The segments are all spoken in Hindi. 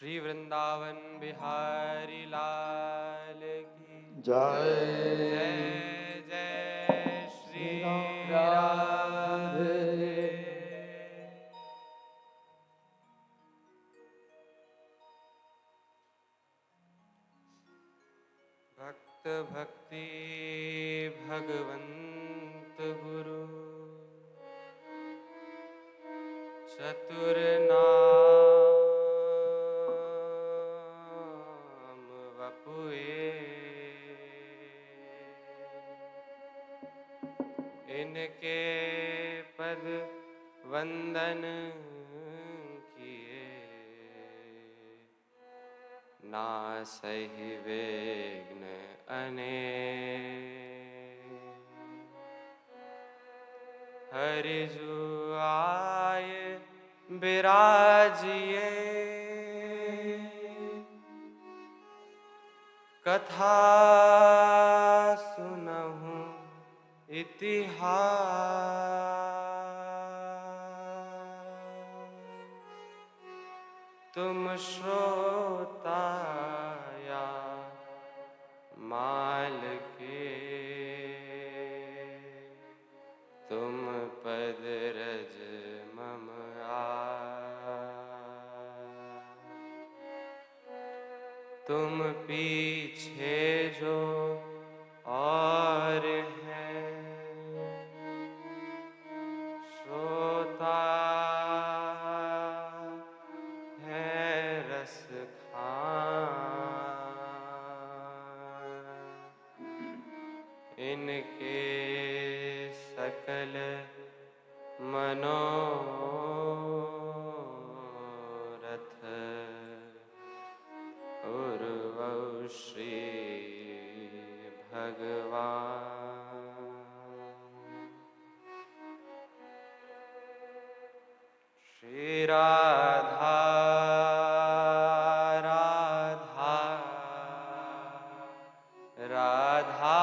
श्री वृंदावन बिहारी लाल की जय। जय जय श्री राधे। भक्त भक्ति भगवंत गुरु चतुर नाम वपुए, इनके पद वंदन किए, नासहि विघ्न अनेक। हरि जु आए बिराजिए, कथा सुनहु इतिहास। तुम श्रोता या माल के, तुम पद रज मम तुम पीछे जो और हैं, श्रोता है रस खान। इनके सकल मनोरथ उर्वौ श्री भगवान। श्री राधा राधा राधा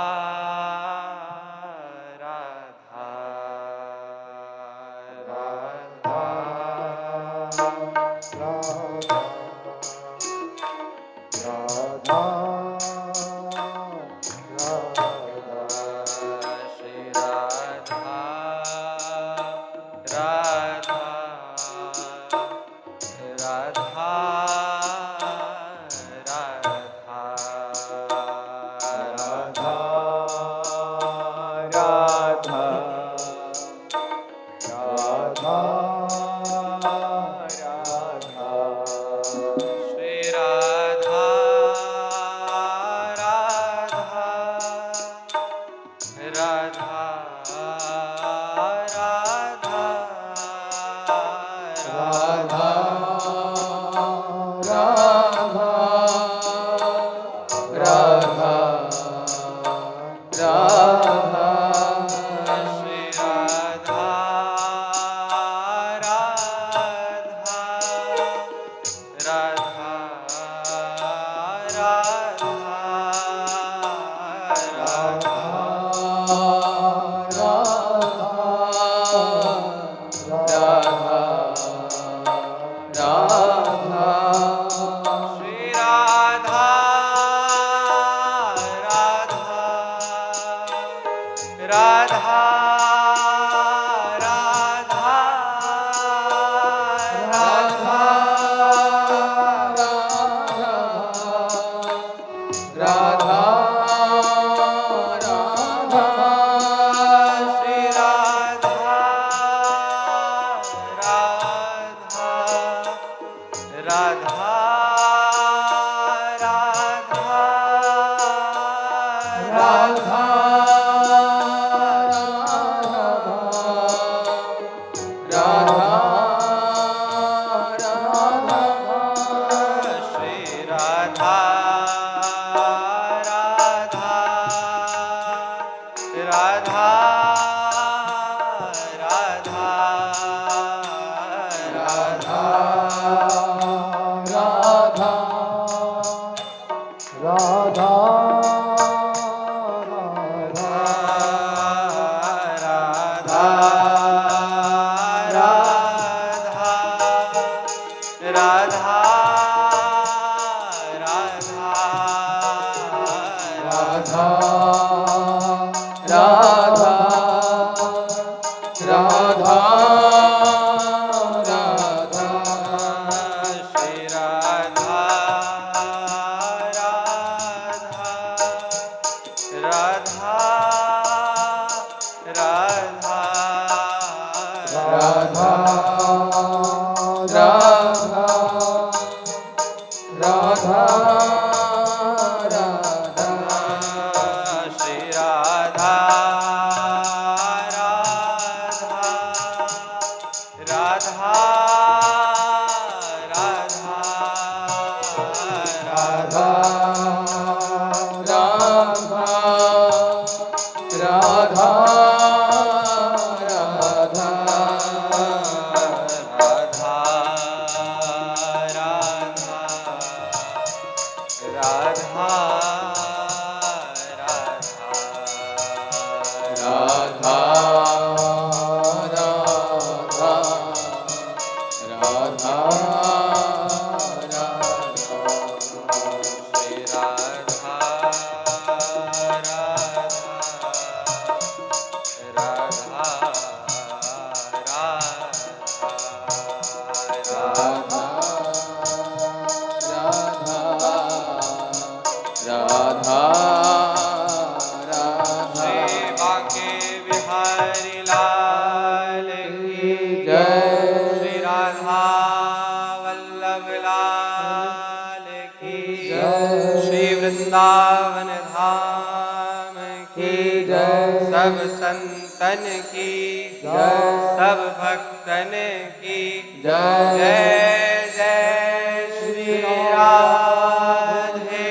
राधा राधा राधा राधा श्री राधा राधा राधा राधा राधा राधा राधा श्री राधा राधा राधा राधा राधा राधा राधा राधा राधा राधा राधा श्री बांके बिहारी लाल की जय। श्री राधा वल्लभ लाल की जय। श्री वृंदावन धाम की जय। सब संतन की जय। सब भक्तन की जय। जय जय श्री राधे।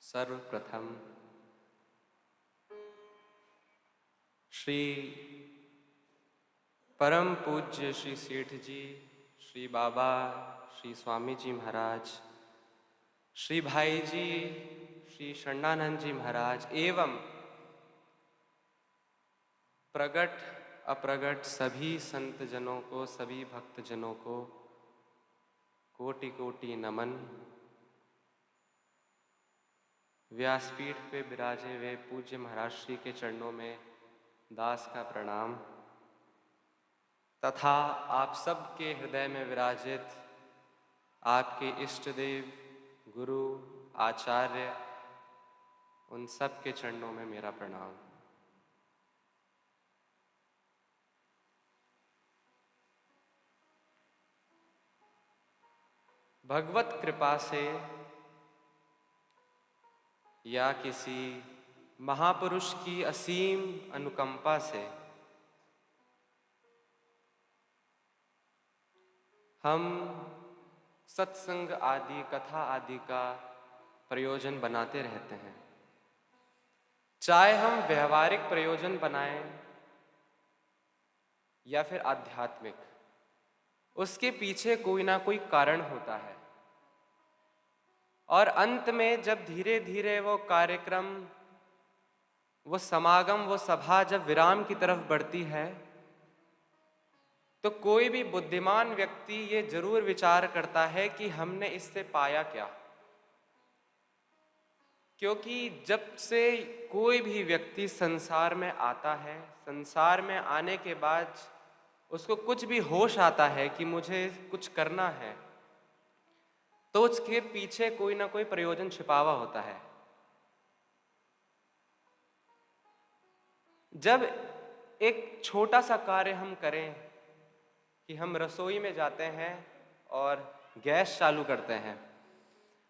सर्वप्रथम श्री परम पूज्य श्री सेठ जी, श्री बाबा, श्री स्वामी जी महाराज, श्री भाई जी, श्री षण्णानंद जी महाराज एवं प्रगट अप्रगट सभी संत जनों को, सभी भक्त जनों को कोटि कोटि नमन। व्यासपीठ पे विराजे हुए पूज्य महाराज श्री के चरणों में दास का प्रणाम तथा आप सब के हृदय में विराजित आपके इष्ट देव, गुरु, आचार्य, उन सब के चरणों में मेरा प्रणाम। भगवत कृपा से या किसी महापुरुष की असीम अनुकंपा से हम सत्संग आदि, कथा आदि का प्रयोजन बनाते रहते हैं। चाहे हम व्यवहारिक प्रयोजन बनाएं या फिर आध्यात्मिक, उसके पीछे कोई ना कोई कारण होता है। और अंत में जब धीरे धीरे वो कार्यक्रम, वो समागम, वो सभा जब विराम की तरफ बढ़ती है तो कोई भी बुद्धिमान व्यक्ति ये जरूर विचार करता है कि हमने इससे पाया क्या। क्योंकि जब से कोई भी व्यक्ति संसार में आता है, संसार में आने के बाद उसको कुछ भी होश आता है कि मुझे कुछ करना है, तो उसके पीछे कोई ना कोई प्रयोजन छिपा हुआ होता है। जब एक छोटा सा कार्य हम करें कि हम रसोई में जाते हैं और गैस चालू करते हैं,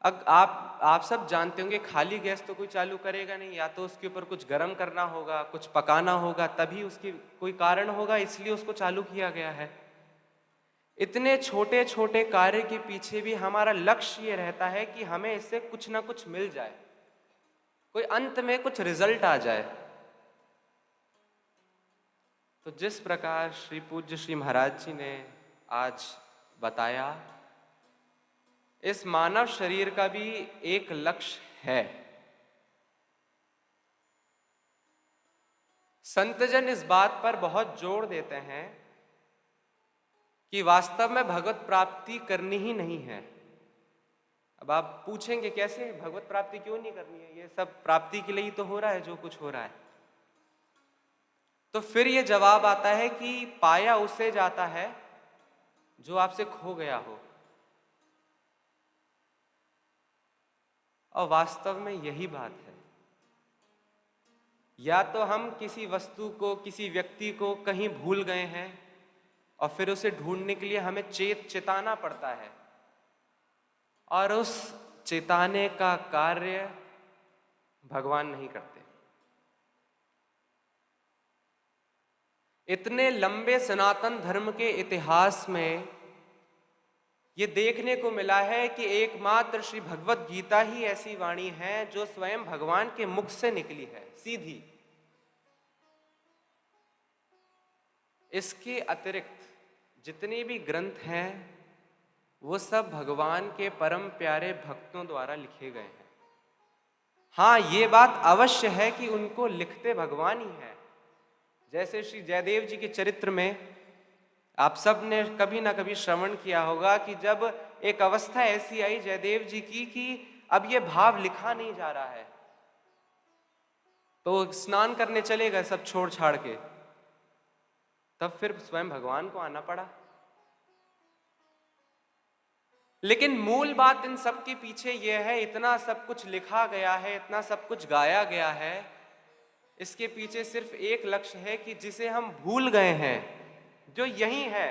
अब आप सब जानते होंगे खाली गैस तो कोई चालू करेगा नहीं, या तो उसके ऊपर कुछ गर्म करना होगा, कुछ पकाना होगा, तभी उसकी कोई कारण होगा, इसलिए उसको चालू किया गया है। इतने छोटे छोटे कार्य के पीछे भी हमारा लक्ष्य ये रहता है कि हमें इससे कुछ ना कुछ मिल जाए, कोई अंत में कुछ रिजल्ट आ जाए। तो जिस प्रकार श्री पूज्य श्री महाराज जी ने आज बताया, इस मानव शरीर का भी एक लक्ष्य है। संतजन इस बात पर बहुत जोर देते हैं कि वास्तव में भगवत प्राप्ति करनी ही नहीं है। अब आप पूछेंगे कैसे, भगवत प्राप्ति क्यों नहीं करनी है, ये सब प्राप्ति के लिए ही तो हो रहा है जो कुछ हो रहा है। तो फिर ये जवाब आता है कि पाया उसे जाता है जो आपसे खो गया हो। और वास्तव में यही बात है। या तो हम किसी वस्तु को, किसी व्यक्ति को कहीं भूल गए हैं और फिर उसे ढूंढने के लिए हमें चेताना पड़ता है, और उस चेताने का कार्य भगवान नहीं करते। इतने लंबे सनातन धर्म के इतिहास में ये देखने को मिला है कि एकमात्र श्री भगवत गीता ही ऐसी वाणी है जो स्वयं भगवान के मुख से निकली है, सीधी। इसके अतिरिक्त जितने भी ग्रंथ हैं वो सब भगवान के परम प्यारे भक्तों द्वारा लिखे गए हैं। हाँ, ये बात अवश्य है कि उनको लिखते भगवान ही है। जैसे श्री जयदेव जी के चरित्र में आप सब ने कभी ना कभी श्रवण किया होगा कि जब एक अवस्था ऐसी आई जयदेव जी की कि अब ये भाव लिखा नहीं जा रहा है, तो स्नान करने चले गए सब छोड़ छाड़ के। तब फिर स्वयं भगवान को आना पड़ा। लेकिन मूल बात इन सब के पीछे यह है, इतना सब कुछ लिखा गया है, इतना सब कुछ गाया गया है, इसके पीछे सिर्फ एक लक्ष्य है कि जिसे हम भूल गए हैं, जो यही है,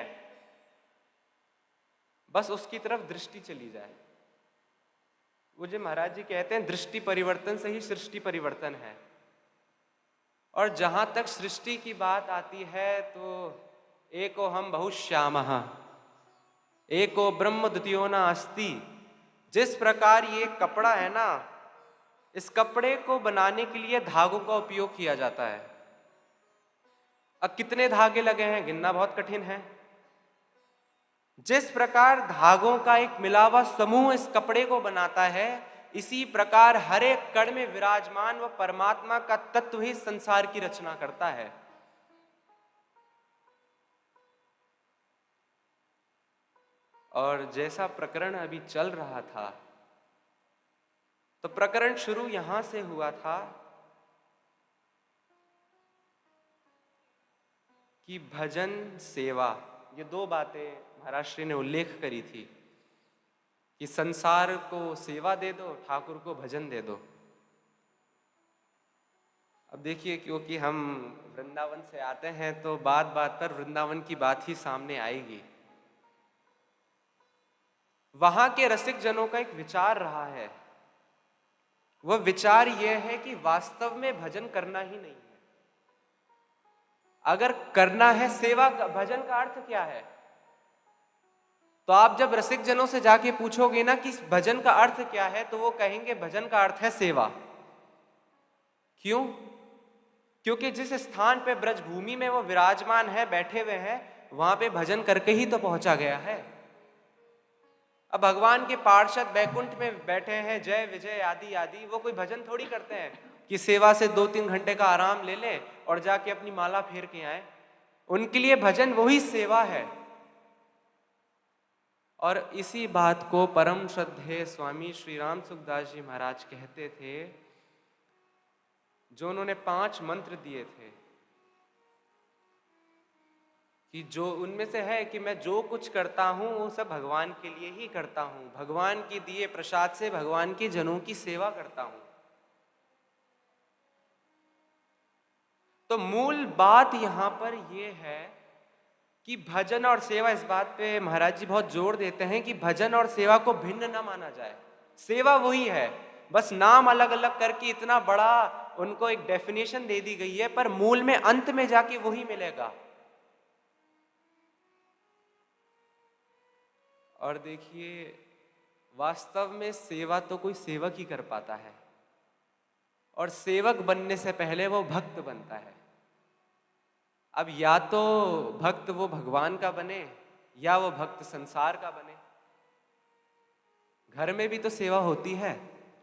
बस उसकी तरफ दृष्टि चली जाए। वो जो महाराज जी कहते हैं, दृष्टि परिवर्तन से ही सृष्टि परिवर्तन है। और जहां तक सृष्टि की बात आती है तो एको हम बहुश्यामः एको ब्रह्म द्वितीयो न अस्ति। जिस प्रकार ये कपड़ा है ना, इस कपड़े को बनाने के लिए धागों का उपयोग किया जाता है। अब कितने धागे लगे हैं गिनना बहुत कठिन है। जिस प्रकार धागों का एक मिला हुआ समूह इस कपड़े को बनाता है, इसी प्रकार हर एक कण में विराजमान व परमात्मा का तत्व ही संसार की रचना करता है। और जैसा प्रकरण अभी चल रहा था, तो प्रकरण शुरू यहां से हुआ था कि भजन सेवा, ये दो बातें महाराज श्री ने उल्लेख करी थी कि संसार को सेवा दे दो, ठाकुर को भजन दे दो। अब देखिए, क्योंकि हम वृंदावन से आते हैं तो बात बात पर वृंदावन की बात ही सामने आएगी। वहां के रसिक जनों का एक विचार रहा है। वह विचार यह है कि वास्तव में भजन करना ही नहीं है। अगर करना है सेवा का, भजन का अर्थ क्या है? तो आप जब रसिक जनों से जाके पूछोगे ना कि भजन का अर्थ क्या है, तो वो कहेंगे भजन का अर्थ है सेवा। क्यों? क्योंकि जिस स्थान पे ब्रजभूमि में वो विराजमान है, बैठे हुए हैं, वहां पे भजन करके ही तो पहुंचा गया है। अब भगवान के पार्षद बैकुंठ में बैठे हैं, जय विजय आदि आदि, वो कोई भजन थोड़ी करते हैं कि सेवा से 2-3 घंटे का आराम ले लें और जाके अपनी माला फेर के आए। उनके लिए भजन वही सेवा है। और इसी बात को परम श्रद्धेय स्वामी श्री राम सुखदास जी महाराज कहते थे, जो उन्होंने 5 मंत्र दिए थे कि जो उनमें से है कि मैं जो कुछ करता हूं वो सब भगवान के लिए ही करता हूं, भगवान के दिए प्रसाद से भगवान के जनों की सेवा करता हूं। तो मूल बात यहां पर यह है कि भजन और सेवा, इस बात पे महाराज जी बहुत जोर देते हैं कि भजन और सेवा को भिन्न ना माना जाए। सेवा वही है, बस नाम अलग अलग करके इतना बड़ा उनको एक डेफिनेशन दे दी गई है, पर मूल में अंत में जाके वही मिलेगा। और देखिए, वास्तव में सेवा तो कोई सेवक ही कर पाता है, और सेवक बनने से पहले वो भक्त बनता है। अब या तो भक्त वो भगवान का बने या वो भक्त संसार का बने। घर में भी तो सेवा होती है,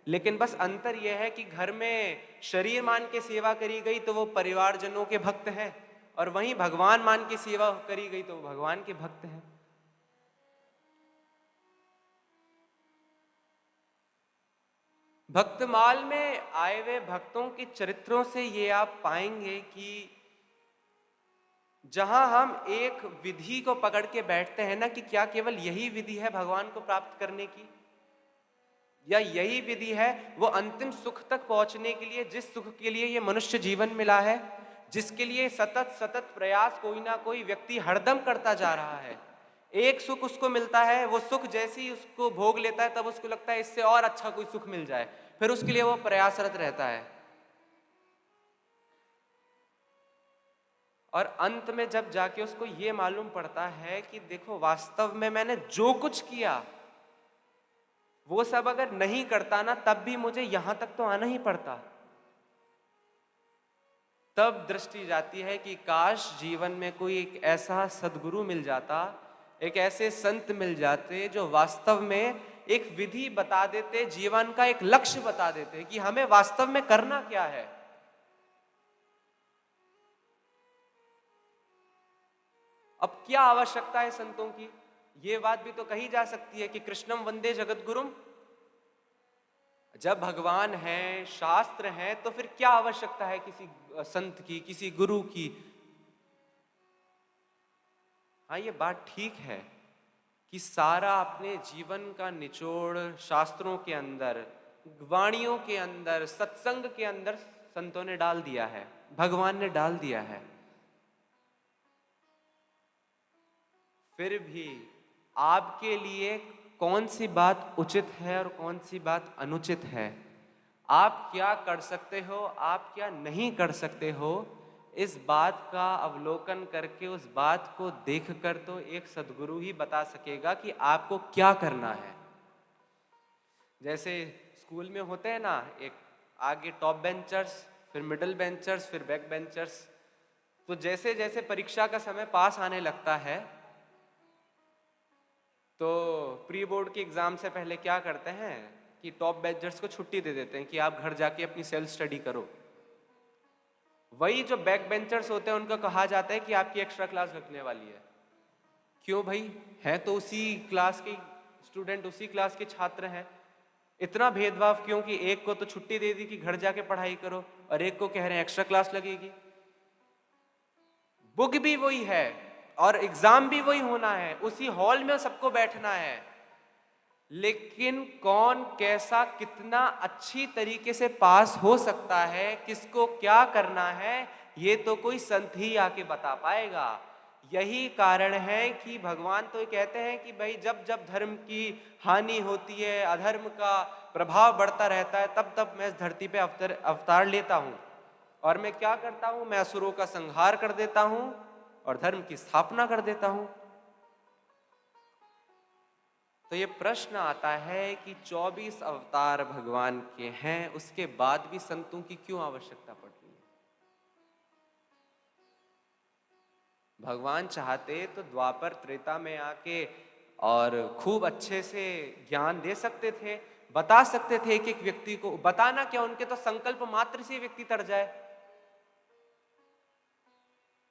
लेकिन बस अंतर यह है कि घर में शरीर मान के सेवा करी गई तो वो परिवारजनों के भक्त हैं, और वहीं भगवान मान के सेवा करी गई तो वो भगवान के भक्त हैं। भक्तमाल में आए हुए भक्तों के चरित्रों से ये आप पाएंगे कि जहां हम एक विधि को पकड़ के बैठते हैं ना कि क्या केवल यही विधि है भगवान को प्राप्त करने की, या यही विधि है वो अंतिम सुख तक पहुंचने के लिए, जिस सुख के लिए ये मनुष्य जीवन मिला है, जिसके लिए सतत सतत प्रयास कोई ना कोई व्यक्ति हरदम करता जा रहा है। एक सुख उसको मिलता है, वो सुख जैसे ही उसको भोग लेता है तब उसको लगता है इससे और अच्छा कोई सुख मिल जाए, फिर उसके लिए वो प्रयासरत रहता है। और अंत में जब जाके उसको ये मालूम पड़ता है कि देखो वास्तव में मैंने जो कुछ किया वो सब अगर नहीं करता ना तब भी मुझे यहां तक तो आना ही पड़ता, तब दृष्टि जाती है कि काश जीवन में कोई एक ऐसा सद्गुरु मिल जाता, एक ऐसे संत मिल जाते जो वास्तव में एक विधि बता देते, जीवन का एक लक्ष्य बता देते कि हमें वास्तव में करना क्या है। अब क्या आवश्यकता है संतों की, ये बात भी तो कही जा सकती है कि कृष्णम वंदे जगत गुरुम। जब भगवान हैं, शास्त्र हैं, तो फिर क्या आवश्यकता है किसी संत की, किसी गुरु की। हाँ, ये बात ठीक है कि सारा अपने जीवन का निचोड़ शास्त्रों के अंदर, वाणियों के अंदर, सत्संग के अंदर संतों ने डाल दिया है, भगवान ने डाल दिया है। फिर भी आपके लिए कौन सी बात उचित है और कौन सी बात अनुचित है, आप क्या कर सकते हो, आप क्या नहीं कर सकते हो, इस बात का अवलोकन करके, उस बात को देखकर तो एक सद्गुरु ही बता सकेगा कि आपको क्या करना है। जैसे स्कूल में होते हैं ना, एक आगे टॉप बेंचर्स, फिर मिडिल बेंचर्स, फिर बैक बेंचर्स। तो जैसे जैसे परीक्षा का समय पास आने लगता है तो प्री बोर्ड के एग्जाम से पहले क्या करते हैं कि टॉप बेंचर्स को छुट्टी दे देते हैं कि आप घर जाके अपनी सेल्फ स्टडी करो। वही जो बैक बेंचर्स होते हैं उनको कहा जाता है कि आपकी एक्स्ट्रा क्लास लगने वाली है। क्यों भाई, है तो उसी क्लास के स्टूडेंट, उसी क्लास के छात्र हैं, इतना भेदभाव क्यों कि एक को तो छुट्टी दे दी कि घर जाके पढ़ाई करो और एक को कह रहे हैं एक्स्ट्रा क्लास लगेगी। बुक भी वही है और एग्जाम भी वही होना है, उसी हॉल में सबको बैठना है, लेकिन कौन कैसा कितना अच्छी तरीके से पास हो सकता है, किसको क्या करना है, ये तो कोई संत ही आके बता पाएगा। यही कारण है कि भगवान तो कहते हैं कि भाई जब जब धर्म की हानि होती है, अधर्म का प्रभाव बढ़ता रहता है, तब तब मैं इस धरती पे अवतार लेता हूं और मैं क्या करता हूं, मैं असुरों का संहार कर देता हूं और धर्म की स्थापना कर देता हूं। तो ये प्रश्न आता है कि 24 अवतार भगवान के हैं, उसके बाद भी संतों की क्यों आवश्यकता पड़ रही है। भगवान चाहते तो द्वापर त्रेता में आके और खूब अच्छे से ज्ञान दे सकते थे, बता सकते थे कि एक व्यक्ति को, बताना क्या, उनके तो संकल्प मात्र से व्यक्ति तर जाए।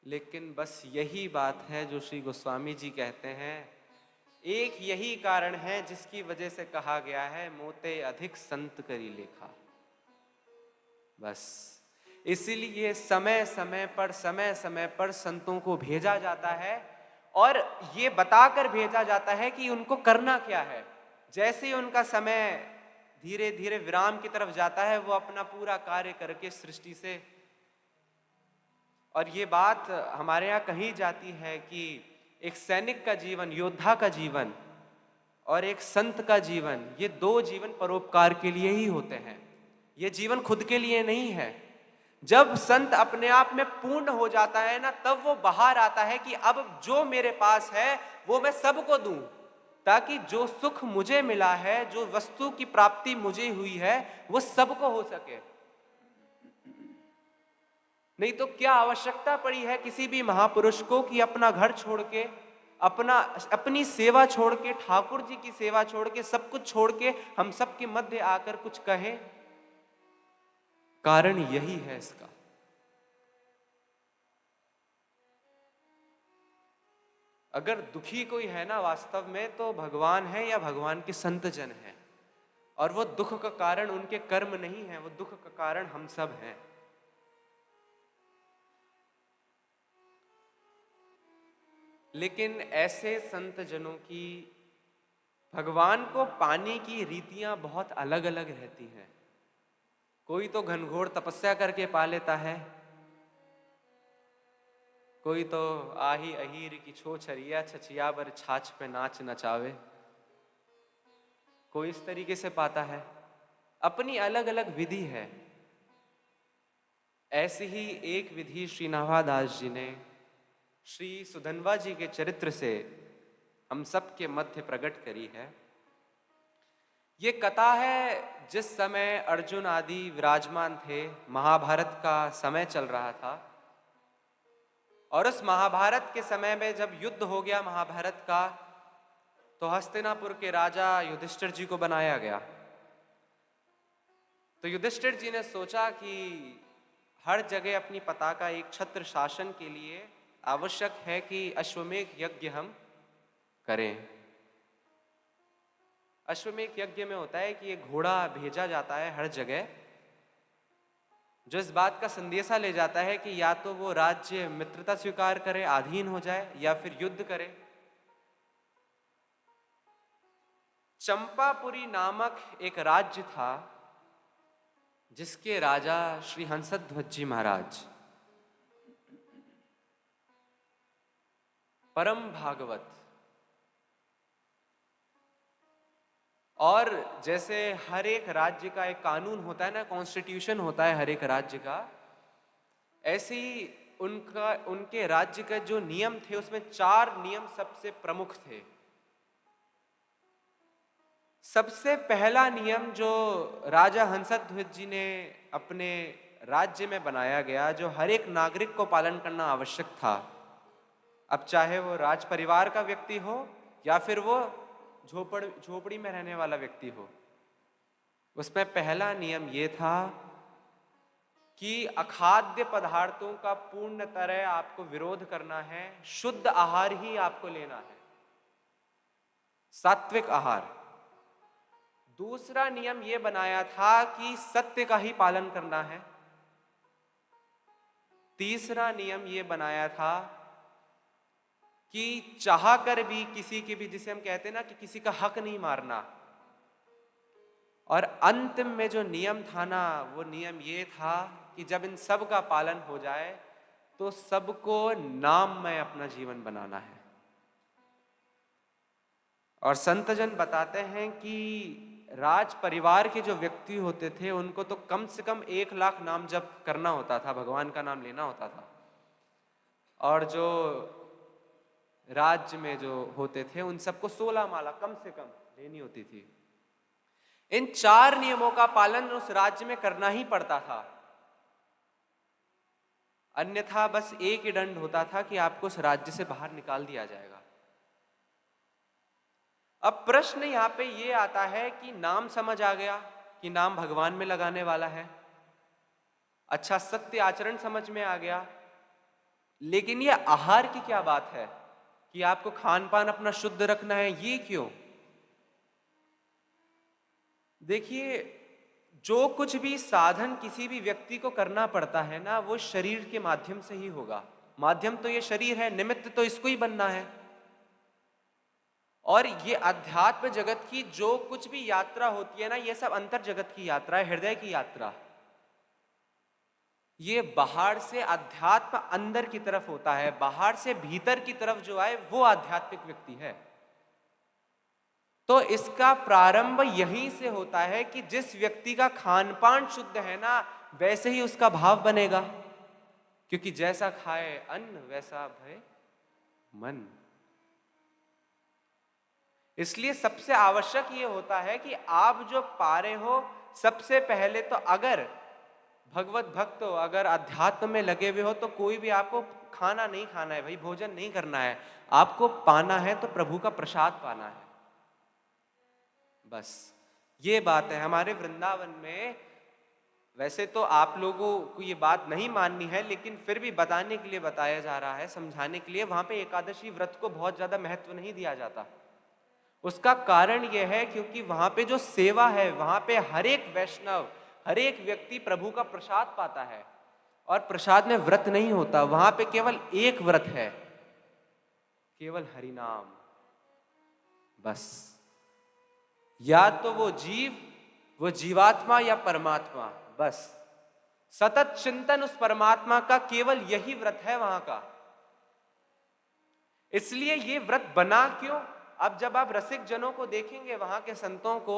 लेकिन बस यही बात है जो श्री गोस्वामी जी कहते हैं, एक यही कारण है जिसकी वजह से कहा गया है मोते अधिक संत करी लेखा। बस इसीलिए समय समय पर संतों को भेजा जाता है और ये बताकर भेजा जाता है कि उनको करना क्या है। जैसे ही उनका समय धीरे धीरे विराम की तरफ जाता है, वो अपना पूरा कार्य करके सृष्टि से, और ये बात हमारे यहाँ कही जाती है कि एक सैनिक का जीवन, योद्धा का जीवन और एक संत का जीवन, ये दो जीवन परोपकार के लिए ही होते हैं, ये जीवन खुद के लिए नहीं है। जब संत अपने आप में पूर्ण हो जाता है ना, तब वो बाहर आता है कि अब जो मेरे पास है वो मैं सबको दूं, ताकि जो सुख मुझे मिला है, जो वस्तु की प्राप्ति मुझे हुई है, वो सबको हो सके। नहीं तो क्या आवश्यकता पड़ी है किसी भी महापुरुष को कि अपना घर छोड़ के अपनी सेवा छोड़ के, ठाकुर जी की सेवा छोड़ के, सब कुछ छोड़ के हम सबके मध्य आकर कुछ कहें? कारण यही है इसका। अगर दुखी कोई है ना वास्तव में, तो भगवान है या भगवान के संत जन हैं। और वो दुख का कारण उनके कर्म नहीं है, वो दुख का कारण हम सब हैं। लेकिन ऐसे संत जनों की भगवान को पाने की रीतियां बहुत अलग अलग रहती हैं। कोई तो घनघोर तपस्या करके पा लेता है, कोई तो आही अहीर की छो छरिया छछिया बर छाछ पे नाच नचावे, कोई इस तरीके से पाता है। अपनी अलग अलग विधि है। ऐसी ही एक विधि श्री नाभादास जी ने श्री सुधन्वा जी के चरित्र से हम सब के मध्य प्रकट करी है। ये कथा है जिस समय अर्जुन आदि विराजमान थे, महाभारत का समय चल रहा था। और उस महाभारत के समय में जब युद्ध हो गया महाभारत का, तो हस्तिनापुर के राजा युधिष्ठिर जी को बनाया गया। तो युधिष्ठिर जी ने सोचा कि हर जगह अपनी पताका एक छत्र शासन के लिए आवश्यक है कि अश्वमेध यज्ञ हम करें। अश्वमेध यज्ञ में होता है कि एक घोड़ा भेजा जाता है हर जगह, जो इस बात का संदेशा ले जाता है कि या तो वो राज्य मित्रता स्वीकार करे, अधीन हो जाए, या फिर युद्ध करे। चंपापुरी नामक एक राज्य था जिसके राजा श्री हंसध्वज जी महाराज परम भागवत, और जैसे हर एक राज्य का एक कानून होता है ना, कॉन्स्टिट्यूशन होता है हर एक राज्य का, ऐसे ही उनके राज्य के जो नियम थे उसमें 4 नियम सबसे प्रमुख थे। सबसे पहला नियम जो राजा हंसध्वज जी ने अपने राज्य में बनाया गया, जो हर एक नागरिक को पालन करना आवश्यक था, अब चाहे वो राज परिवार का व्यक्ति हो या फिर वो झोपड़ी में रहने वाला व्यक्ति हो, उसमें पहला नियम ये था कि अखाद्य पदार्थों का पूर्ण तरह आपको विरोध करना है, शुद्ध आहार ही आपको लेना है, सात्विक आहार। दूसरा नियम यह बनाया था कि सत्य का ही पालन करना है। तीसरा नियम यह बनाया था कि चाह कर भी किसी के भी, जिसे हम कहते हैं ना कि किसी का हक नहीं मारना। और अंत में जो नियम था ना, वो नियम ये था कि जब इन सब का पालन हो जाए तो सबको नाममय अपना जीवन बनाना है। और संतजन बताते हैं कि राज परिवार के जो व्यक्ति होते थे उनको तो कम से कम 1 लाख नाम जप करना होता था, भगवान का नाम लेना होता था। और जो राज्य में जो होते थे उन सबको 16 माला कम से कम लेनी होती थी। इन 4 नियमों का पालन उस राज्य में करना ही पड़ता था, अन्यथा बस एक ही दंड होता था कि आपको उस राज्य से बाहर निकाल दिया जाएगा। अब प्रश्न यहां पे ये आता है कि नाम समझ आ गया कि नाम भगवान में लगाने वाला है, अच्छा सत्य आचरण समझ में आ गया, लेकिन ये आहार की क्या बात है कि आपको खान पान अपना शुद्ध रखना है, ये क्यों? देखिए, जो कुछ भी साधन किसी भी व्यक्ति को करना पड़ता है ना, वो शरीर के माध्यम से ही होगा। माध्यम तो ये शरीर है, निमित्त तो इसको ही बनना है। और ये अध्यात्म जगत की जो कुछ भी यात्रा होती है ना, ये सब अंतर जगत की यात्रा है, हृदय की यात्रा। ये बाहर से अध्यात्म अंदर की तरफ होता है, बाहर से भीतर की तरफ जो आए वो आध्यात्मिक व्यक्ति है। तो इसका प्रारंभ यहीं से होता है कि जिस व्यक्ति का खान पान शुद्ध है ना, वैसे ही उसका भाव बनेगा, क्योंकि जैसा खाए अन्न वैसा भय मन। इसलिए सबसे आवश्यक ये होता है कि आप जो पा रहे हो, सबसे पहले तो अगर भगवत भक्त हो, अगर अध्यात्म में लगे हुए हो, तो कोई भी आपको खाना नहीं खाना है भाई, भोजन नहीं करना है, आपको पाना है तो प्रभु का प्रसाद पाना है, बस ये बात है। हमारे वृंदावन में वैसे तो आप लोगों को ये बात नहीं माननी है, लेकिन फिर भी बताने के लिए बताया जा रहा है, समझाने के लिए। वहां पे एकादशी व्रत को बहुत ज्यादा महत्व नहीं दिया जाता। उसका कारण यह है क्योंकि वहां पे जो सेवा है, वहां पे हर एक वैष्णव, हर एक व्यक्ति प्रभु का प्रसाद पाता है, और प्रसाद में व्रत नहीं होता। वहां पे केवल एक व्रत है, केवल हरिनाम, बस। या तो वो जीव, वो जीवात्मा या परमात्मा, बस सतत चिंतन उस परमात्मा का, केवल यही व्रत है वहां का। इसलिए ये व्रत बना क्यों? अब जब आप रसिक जनों को देखेंगे, वहां के संतों को,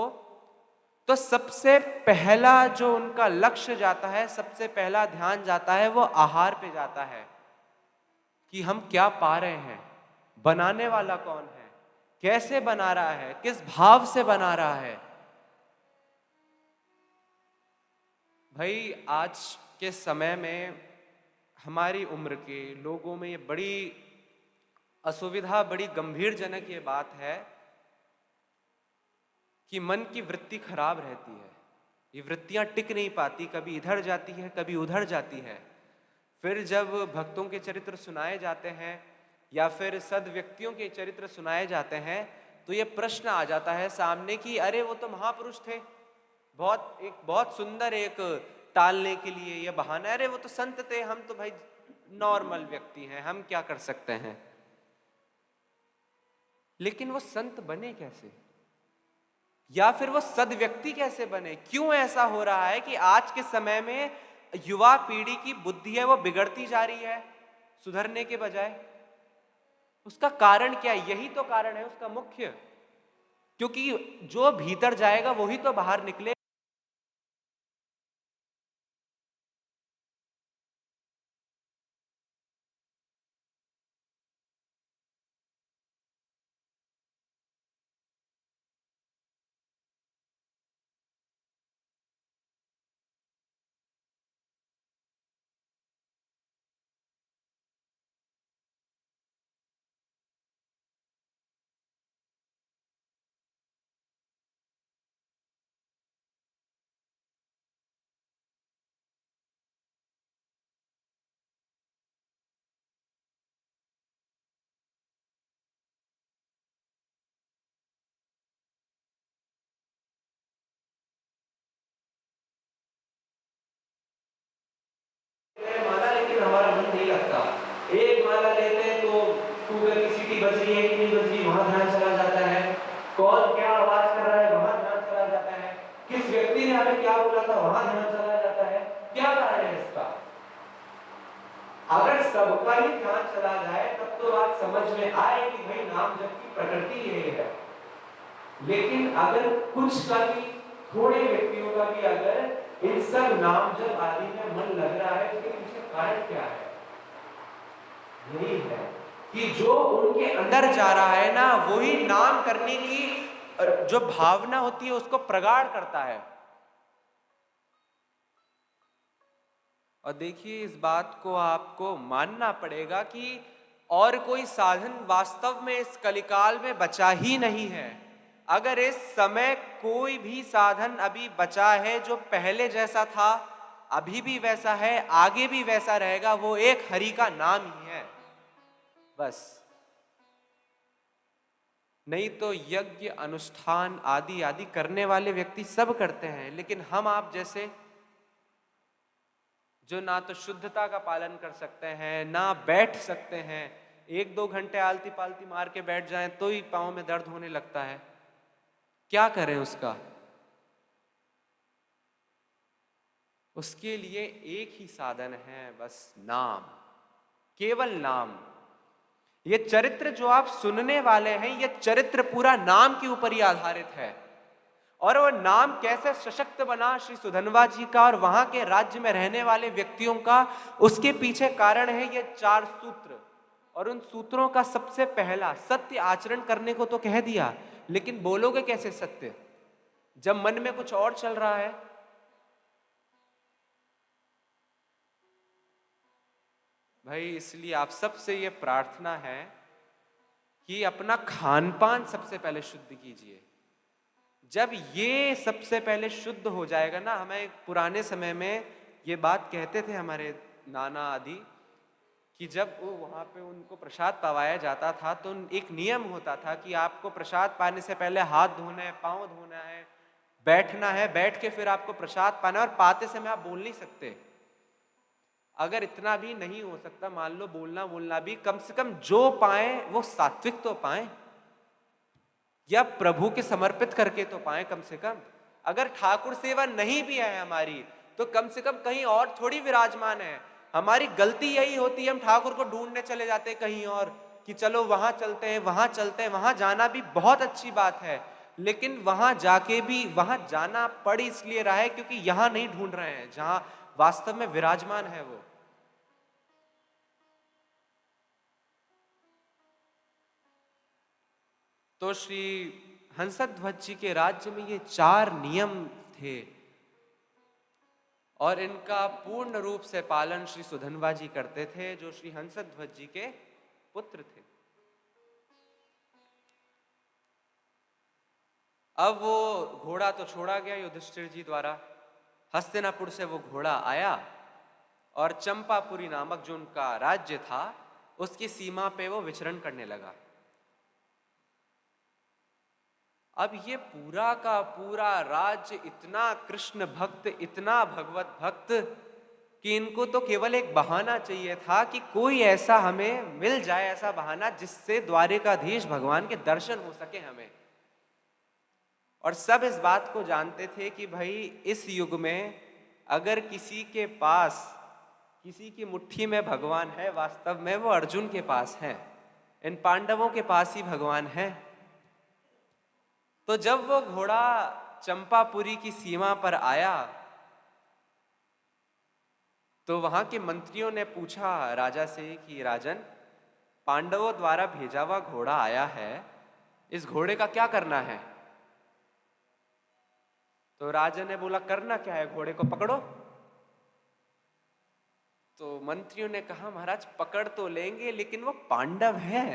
तो सबसे पहला जो उनका लक्ष्य जाता है, सबसे पहला ध्यान जाता है, वो आहार पे जाता है कि हम क्या पा रहे हैं, बनाने वाला कौन है, कैसे बना रहा है, किस भाव से बना रहा है। भाई आज के समय में हमारी उम्र के लोगों में ये बड़ी असुविधा, बड़ी गंभीरजनक ये बात है कि मन की वृत्ति खराब रहती है। ये वृत्तियां टिक नहीं पाती, कभी इधर जाती है, कभी उधर जाती है। फिर जब भक्तों के चरित्र सुनाए जाते हैं या फिर सद व्यक्तियों के चरित्र सुनाए जाते हैं, तो ये प्रश्न आ जाता है सामने कि अरे वो तो महापुरुष थे, बहुत सुंदर एक टालने के लिए ये बहाना, अरे वो तो संत थे, हम तो भाई नॉर्मल व्यक्ति हैं, हम क्या कर सकते हैं। लेकिन वो संत बने कैसे, या फिर वो सद व्यक्ति कैसे बने? क्यों ऐसा हो रहा है कि आज के समय में युवा पीढ़ी की बुद्धि है वो बिगड़ती जा रही है सुधरने के बजाय? उसका कारण क्या है? यही तो कारण है उसका मुख्य, क्योंकि जो भीतर जाएगा वही तो बाहर निकले। माला लेकिन हमारा मन नहीं लगता। एक माला लेते हैं तो कुकर की सीटी बज रही है कि नहीं बज रही, वहां ध्यान चला जाता है। कौन क्या आवाज कर रहा है, वहां ध्यान चला जाता है। किस व्यक्ति ने हमें क्या बोला था, वहां ध्यान चला जाता है। क्या कारण है इसका? अगर सबका ही ध्यान चला जाए तब तो बात समझ में आए कि भाई नाम जप की प्रकृति ये है। लेकिन अगर कुछ का भी, थोड़े व्यक्तियों का भी अगर इन सब नाम जप आदि में मन लग रहा है, इसके पीछे कारण क्या है? यही है कि जो उनके अंदर जा रहा है ना, वही नाम करने की जो भावना होती है उसको प्रगाढ़ करता है। और देखिए, इस बात को आपको मानना पड़ेगा कि और कोई साधन वास्तव में इस कलिकाल में बचा ही नहीं है। अगर इस समय कोई भी साधन अभी बचा है जो पहले जैसा था, अभी भी वैसा है, आगे भी वैसा रहेगा, वो एक हरि का नाम ही है, बस। नहीं तो यज्ञ अनुष्ठान आदि आदि करने वाले व्यक्ति सब करते हैं, लेकिन हम आप जैसे जो ना तो शुद्धता का पालन कर सकते हैं, ना बैठ सकते हैं, 1-2 घंटे आलती पालती मार के बैठ जाएं तो ही पांव में दर्द होने लगता है, क्या करें उसका? उसके लिए एक ही साधन है, बस नाम, केवल नाम। ये चरित्र जो आप सुनने वाले हैं, ये चरित्र पूरा नाम के ऊपर ही आधारित है। और वो नाम कैसे सशक्त बना श्री सुधनवा जी का और वहां के राज्य में रहने वाले व्यक्तियों का, उसके पीछे कारण है ये 4 सूत्र। और उन सूत्रों का सबसे पहला, सत्य आचरण करने को तो कह दिया, लेकिन बोलोगे कैसे सत्य जब मन में कुछ और चल रहा है? भाई इसलिए आप सबसे ये प्रार्थना है कि अपना खान पान सबसे पहले शुद्ध कीजिए। जब ये सबसे पहले शुद्ध हो जाएगा ना, हमें पुराने समय में ये बात कहते थे हमारे नाना आदि कि जब वो वहाँ पे उनको प्रसाद पवाया जाता था तो एक नियम होता था कि आपको प्रसाद पाने से पहले हाथ धोना है, पाँव धोना है, बैठना है, बैठ के फिर आपको प्रसाद पाना है, और पाते समय आप बोल नहीं सकते। अगर इतना भी नहीं हो सकता, मान लो बोलना भी, कम से कम जो पाए वो सात्विक तो पाए, या प्रभु के समर्पित करके तो पाए कम से कम। अगर ठाकुर सेवा नहीं भी है हमारी, तो कम से कम कहीं और थोड़ी विराजमान है। हमारी गलती यही होती है, हम ठाकुर को ढूंढने चले जाते हैं कहीं और, कि चलो वहां चलते हैं, वहां चलते हैं। वहां जाना भी बहुत अच्छी बात है, लेकिन वहां जाके भी वहां जाना पड़ इसलिए रहा है क्योंकि यहां नहीं ढूंढ रहे हैं जहां वास्तव में विराजमान है वो। तो श्री हंसध्वज जी के राज्य में ये 4 नियम थे, और इनका पूर्ण रूप से पालन श्री सुधनवा जी करते थे, जो श्री हंसध्वज जी के पुत्र थे। अब वो घोड़ा तो छोड़ा गया युधिष्ठिर जी द्वारा, हस्तिनापुर से वो घोड़ा आया और चंपापुरी नामक जो उनका राज्य था उसकी सीमा पे वो विचरण करने लगा। अब ये पूरा का पूरा राज्य इतना कृष्ण भक्त, इतना भगवत भक्त, कि इनको तो केवल एक बहाना चाहिए था कि कोई ऐसा हमें मिल जाए, ऐसा बहाना जिससे द्वारिकाधीश भगवान के दर्शन हो सके हमें। और सब इस बात को जानते थे कि भाई इस युग में अगर किसी के पास, किसी की मुट्ठी में भगवान है, वास्तव में वो अर्जुन के पास है, इन पांडवों के पास ही भगवान है। तो जब वो घोड़ा चंपापुरी की सीमा पर आया तो वहां के मंत्रियों ने पूछा राजा से कि राजन, पांडवों द्वारा भेजा हुआ घोड़ा आया है, इस घोड़े का क्या करना है? तो राजा ने बोला, करना क्या है, घोड़े को पकड़ो। तो मंत्रियों ने कहा, महाराज पकड़ तो लेंगे, लेकिन वो पांडव है,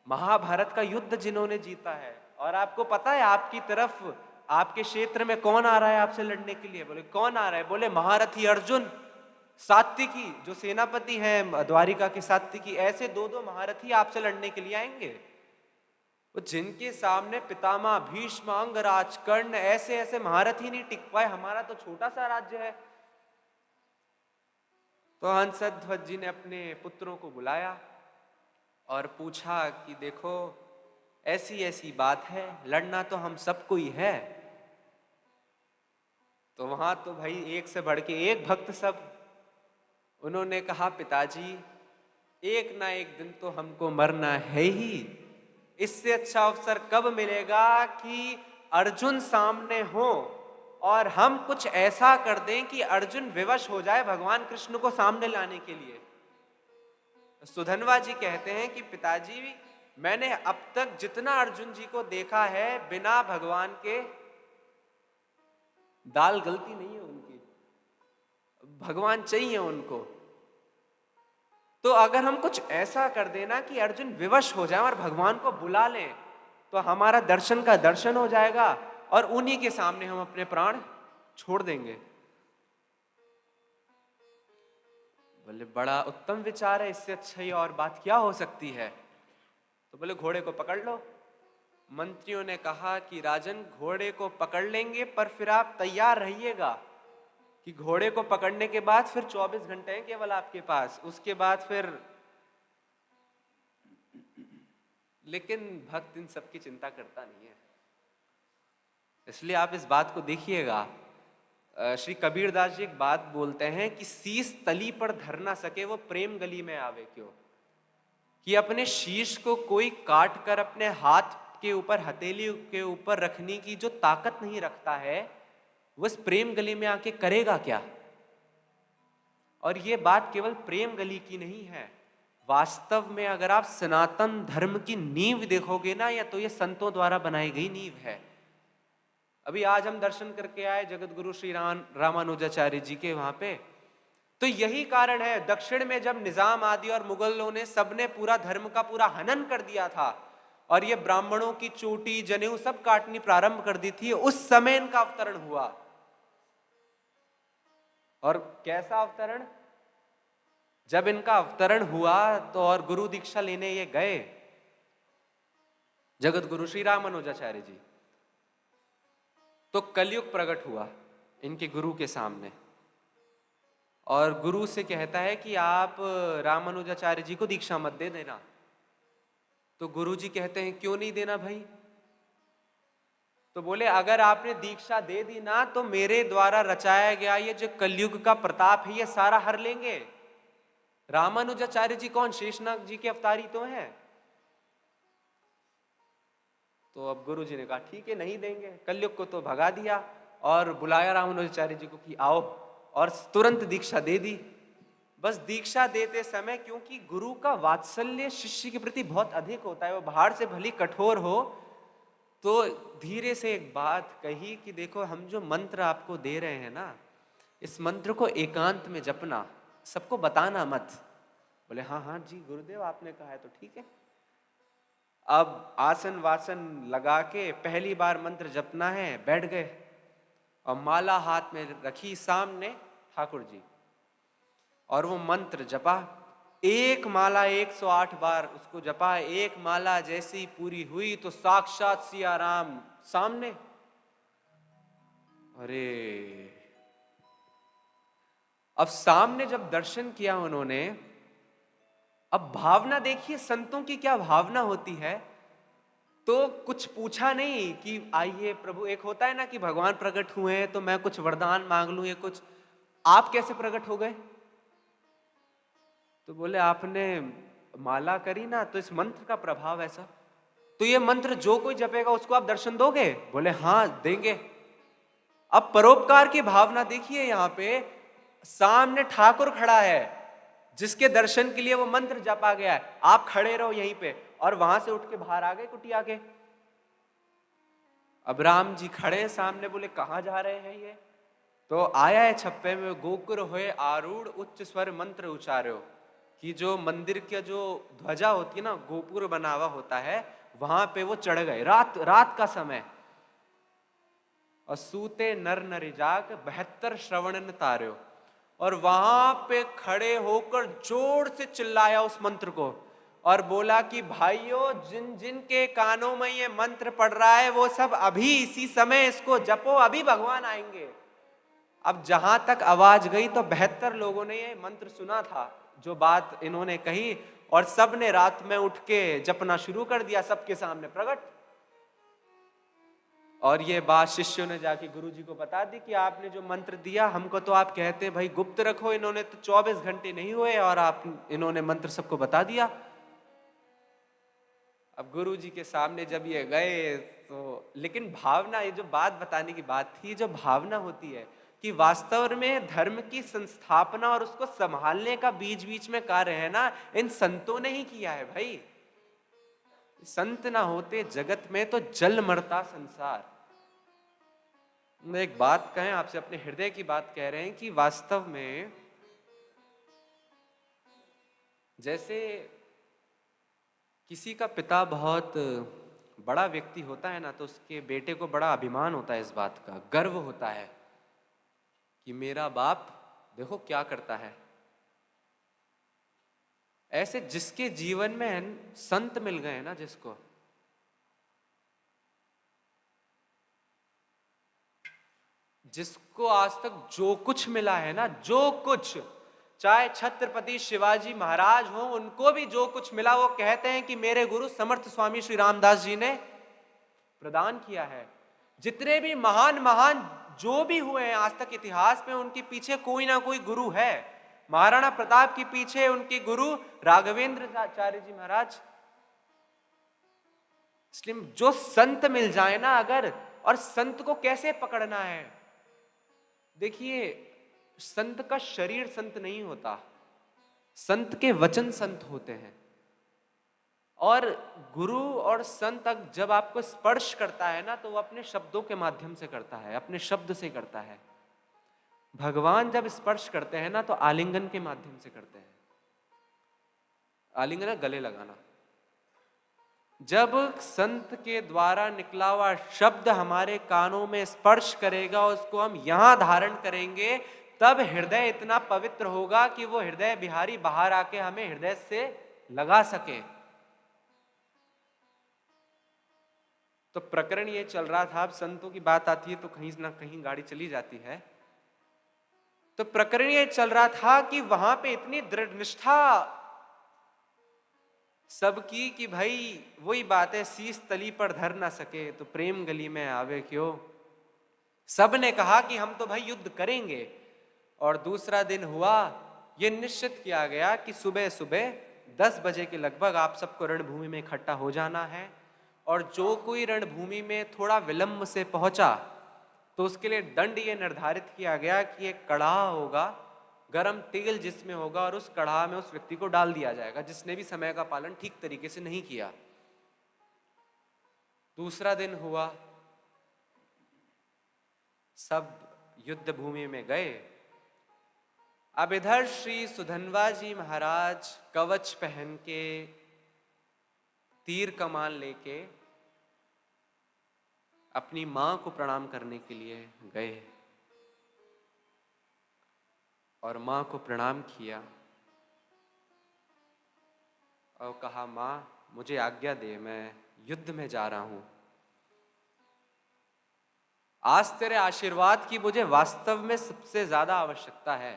महाभारत का युद्ध जिन्होंने जीता है, और आपको पता है आपकी तरफ, आपके क्षेत्र में कौन आ रहा है आपसे लड़ने के लिए? बोले कौन आ रहा है? बोले महारथी अर्जुन, सात्विकी जो सेनापति हैं द्वारिका के सात्विकी, ऐसे 2-2 महारथी आपसे लड़ने के लिए आएंगे। वो जिनके सामने पितामह भीष्म, अंगराज, कर्ण, ऐसे ऐसे महारथी नहीं टिक पाए, हमारा तो छोटा सा राज्य है। तो हंसध्वज जी ने अपने पुत्रों को बुलाया और पूछा कि देखो ऐसी ऐसी बात है, लड़ना तो हम सबको ही है। तो वहां तो भाई एक से बढ़ के एक भक्त सब, उन्होंने कहा पिताजी एक ना एक दिन तो हमको मरना है ही, इससे अच्छा अवसर कब मिलेगा कि अर्जुन सामने हो और हम कुछ ऐसा कर दें कि अर्जुन विवश हो जाए भगवान कृष्ण को सामने लाने के लिए। सुधनवा जी कहते हैं कि पिताजी मैंने अब तक जितना अर्जुन जी को देखा है, बिना भगवान के दाल गलती नहीं है उनकी, भगवान चाहिए उनको। तो अगर हम कुछ ऐसा कर देना कि अर्जुन विवश हो जाए और भगवान को बुला लें, तो हमारा दर्शन का दर्शन हो जाएगा और उन्हीं के सामने हम अपने प्राण छोड़ देंगे। बोले बड़ा उत्तम विचार है, इससे अच्छा ही और बात क्या हो सकती है? तो बोले घोड़े को पकड़ लो। मंत्रियों ने कहा कि राजन घोड़े को पकड़ लेंगे, पर फिर आप तैयार रहिएगा कि घोड़े को पकड़ने के बाद फिर 24 घंटे हैं केवल आपके पास, उसके बाद फिर। लेकिन भक्त इन सब की चिंता करता नहीं है, इसलिए आप इस बात को देखिएगा। श्री कबीरदास जी एक बात बोलते हैं कि शीश तली पर धर ना सके वो प्रेम गली में आवे क्यों। कि अपने शीश को कोई काट कर अपने हाथ के ऊपर, हथेली के ऊपर रखने की जो ताकत नहीं रखता है, वो इस प्रेम गली में आके करेगा क्या? और ये बात केवल प्रेम गली की नहीं है, वास्तव में अगर आप सनातन धर्म की नींव देखोगे ना, या तो ये संतों द्वारा बनाई गई नींव है। अभी आज हम दर्शन करके आए जगत गुरु श्री रामानुजाचार्य जी के वहां पे, तो यही कारण है, दक्षिण में जब निजाम आदि और मुगलों ने सबने पूरा धर्म का पूरा हनन कर दिया था और ये ब्राह्मणों की चोटी जनेऊ सब काटनी प्रारंभ कर दी थी, उस समय इनका अवतरण हुआ। और कैसा अवतरण? जब इनका अवतरण हुआ तो और गुरु दीक्षा लेने ये गए, जगत गुरु श्री रामानुजाचार्य जी, तो कलयुग प्रकट हुआ इनके गुरु के सामने और गुरु से कहता है कि आप रामानुजाचार्य जी को दीक्षा मत दे देना। तो गुरु जी कहते हैं क्यों नहीं देना भाई? तो बोले अगर आपने दीक्षा दे दी ना तो मेरे द्वारा रचाया गया ये जो कलयुग का प्रताप है ये सारा हर लेंगे। रामानुजाचार्य जी कौन? शेषनाग जी के अवतारी तो हैं। तो अब गुरु जी ने कहा ठीक है नहीं देंगे, कलयुग को तो भगा दिया और बुलाया रामानुजाचार्य जी को कि आओ, और तुरंत दीक्षा दे दी। बस दीक्षा देते समय क्योंकि गुरु का वात्सल्य शिष्य के प्रति बहुत अधिक होता है, वो बाहर से भली कठोर हो तो धीरे से एक बात कही कि देखो हम जो मंत्र आपको दे रहे हैं ना, इस मंत्र को एकांत में जपना, सबको बताना मत। बोले हाँ हाँ जी गुरुदेव आपने कहा है तो ठीक है। अब आसन वासन लगा के पहली बार मंत्र जपना है, बैठ गए और माला हाथ में रखी सामने ठाकुर जी और वो मंत्र जपा। एक माला 108 बार उसको जपा। एक माला जैसी पूरी हुई तो साक्षात सिया राम सामने। अरे अब सामने जब दर्शन किया उन्होंने, अब भावना देखिए संतों की क्या भावना होती है। तो कुछ पूछा नहीं कि आइए प्रभु, एक होता है ना कि भगवान प्रकट हुए हैं तो मैं कुछ वरदान मांग लूं या कुछ, आप कैसे प्रकट हो गए? तो बोले आपने माला करी ना तो इस मंत्र का प्रभाव ऐसा, तो ये मंत्र जो कोई जपेगा उसको आप दर्शन दोगे? बोले हाँ देंगे। अब परोपकार की भावना देखिए, यहां पे सामने ठाकुर खड़ा है जिसके दर्शन के लिए वो मंत्र जपा गया है, आप खड़े रहो यहीं पे, और वहां से उठ के बाहर आ गए कुटिया के। अब राम जी खड़े सामने, बोले कहां जा रहे हैं ये? तो आया है छप्पे में, गोकुर होए आरूढ़ उच्च स्वर मंत्र उचार्यो, कि जो मंदिर की जो ध्वजा होती है ना, गोपुर बना हुआ होता है, वहां पे वो चढ़ गए रात का समय। और सूते नर नरि जाग 72 श्रवण न तार्यो, और वहां पे खड़े होकर जोर से चिल्लाया उस मंत्र को और बोला कि भाइयों जिन जिन के कानों में ये मंत्र पड़ रहा है वो सब अभी इसी समय इसको जपो, अभी भगवान आएंगे। अब जहां तक आवाज गई तो 72 लोगों ने ये मंत्र सुना था जो बात इन्होंने कही, और सब ने रात में उठ के जपना शुरू कर दिया सबके सामने प्रकट। और ये बात शिष्यों ने जाके गुरु जी को बता दी कि आपने जो मंत्र दिया हमको तो आप कहते हैं भाई गुप्त रखो, इन्होंने तो 24 घंटे नहीं हुए और आप इन्होंने मंत्र सबको बता दिया। अब गुरु जी के सामने जब ये गए तो, लेकिन भावना, ये जो बात बताने की बात थी, जो भावना होती है कि वास्तव में धर्म की संस्थापना और उसको संभालने का बीच बीच में कार्य है ना, इन संतों ने ही किया है भाई। संत ना होते जगत में तो जल मरता संसार। एक बात कहें आपसे, अपने हृदय की बात कह रहे हैं कि वास्तव में जैसे किसी का पिता बहुत बड़ा व्यक्ति होता है ना, तो उसके बेटे को बड़ा अभिमान होता है, इस बात का गर्व होता है कि मेरा बाप देखो क्या करता है। ऐसे जिसके जीवन में संत मिल गए ना, जिसको आज तक जो कुछ मिला है ना, जो कुछ, चाहे छत्रपति शिवाजी महाराज हो, उनको भी जो कुछ मिला वो कहते हैं कि मेरे गुरु समर्थ स्वामी श्री रामदास जी ने प्रदान किया है। जितने भी महान महान जो भी हुए हैं आज तक इतिहास में, उनके पीछे कोई ना कोई गुरु है। महाराणा प्रताप के पीछे उनके गुरु राघवेंद्र आचार्य जी महाराज। इसलिए जो संत मिल जाए ना अगर, और संत को कैसे पकड़ना है, देखिए संत का शरीर संत नहीं होता, संत के वचन संत होते हैं। और गुरु और संत जब आपको स्पर्श करता है ना, तो वो अपने शब्दों के माध्यम से करता है, अपने शब्द से करता है। भगवान जब स्पर्श करते हैं ना तो आलिंगन के माध्यम से करते हैं। आलिंगन गले लगाना। जब संत के द्वारा निकला हुआ शब्द हमारे कानों में स्पर्श करेगा, उसको हम यहां धारण करेंगे, तब हृदय इतना पवित्र होगा कि वो हृदय बिहारी बाहर आके हमें हृदय से लगा सके। तो प्रकरण ये चल रहा था। अब संतों की बात आती है तो कहीं ना कहीं गाड़ी चली जाती है। तो प्रकरण ये चल रहा था कि वहां पे इतनी दृढ़ निष्ठा सबकी कि भाई वही बात है, शीश तली पर धर ना सके तो प्रेम गली में आवे क्यों। सब ने कहा कि हम तो भाई युद्ध करेंगे। और दूसरा दिन हुआ, ये निश्चित किया गया कि सुबह सुबह 10 बजे के लगभग आप सबको रणभूमि में इकट्ठा हो जाना है। और जो कोई रणभूमि में थोड़ा विलंब से पहुंचा तो उसके लिए दंड ये निर्धारित किया गया कि एक कड़ाह होगा, गरम तेल जिसमें होगा, और उस कड़ाह में उस व्यक्ति को डाल दिया जाएगा जिसने भी समय का पालन ठीक तरीके से नहीं किया। दूसरा दिन हुआ, सब युद्ध भूमि में गए। अब इधर श्री सुधनवा जी महाराज कवच पहन के, तीर कमान लेके अपनी मां को प्रणाम करने के लिए गए और मां को प्रणाम किया और कहा, मां मुझे आज्ञा दे, मैं युद्ध में जा रहा हूं। आज तेरे आशीर्वाद की मुझे वास्तव में सबसे ज्यादा आवश्यकता है,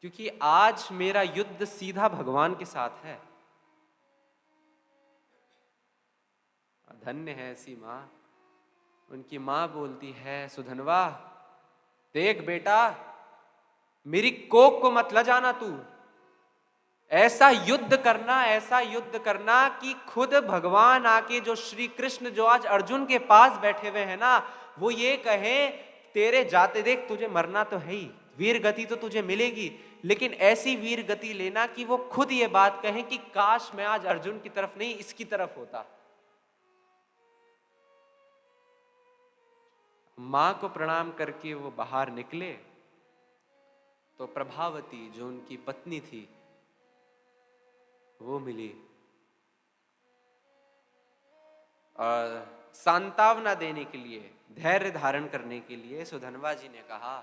क्योंकि आज मेरा युद्ध सीधा भगवान के साथ है। धन्य है ऐसी मां। उनकी मां बोलती है, सुधनवा देख बेटा, मेरी कोख को मत ल जाना तू। ऐसा युद्ध करना, ऐसा युद्ध करना कि खुद भगवान आके, जो श्री कृष्ण जो आज अर्जुन के पास बैठे हुए हैं ना, वो ये कहें तेरे जाते देख, तुझे मरना तो है ही, वीर गति तो तुझे मिलेगी, लेकिन ऐसी वीर गति लेना कि वो खुद ये बात कहें कि काश मैं आज अर्जुन की तरफ नहीं इसकी तरफ होता। मां को प्रणाम करके वो बाहर निकले तो प्रभावती जो उनकी पत्नी थी वो मिली और सांत्वना देने के लिए, धैर्य धारण करने के लिए सुधनवा जी ने कहा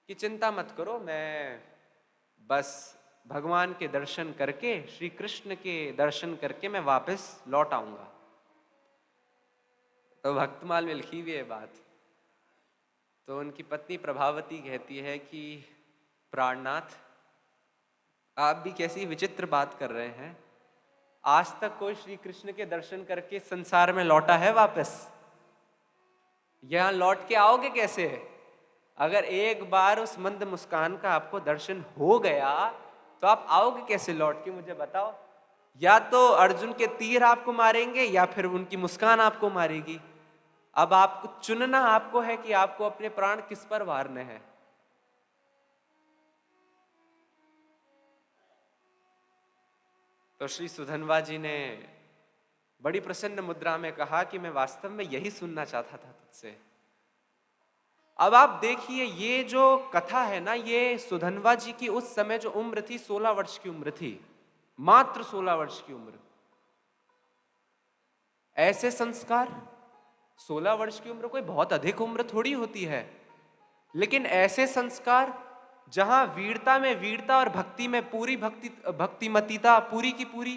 कि चिंता मत करो, मैं बस भगवान के दर्शन करके, श्री कृष्ण के दर्शन करके मैं वापस लौट आऊंगा। तो भक्तमाल में लिखी हुई है बात। तो उनकी पत्नी प्रभावती कहती है कि प्राणनाथ, आप भी कैसी विचित्र बात कर रहे हैं, आज तक कोई श्री कृष्ण के दर्शन करके संसार में लौटा है वापस? यहां लौट के आओगे कैसे? अगर एक बार उस मंद मुस्कान का आपको दर्शन हो गया तो आप आओगे कैसे लौट के, मुझे बताओ। या तो अर्जुन के तीर आपको मारेंगे या फिर उनकी मुस्कान आपको मारेगी। अब आपको चुनना आपको है कि आपको अपने प्राण किस पर वारने हैं। तो श्री सुधनवा जी ने बड़ी प्रसन्न मुद्रा में कहा कि मैं वास्तव में यही सुनना चाहता था तुझसे। अब आप देखिए, ये जो कथा है ना, ये सुधनवा जी की उस समय जो उम्र थी, 16 वर्ष की उम्र थी, मात्र 16 वर्ष की उम्र। ऐसे संस्कार, 16 वर्ष की उम्र कोई बहुत अधिक उम्र थोड़ी होती है, लेकिन ऐसे संस्कार जहां वीरता में वीरता और भक्ति में पूरी भक्तिमतीता पूरी की पूरी।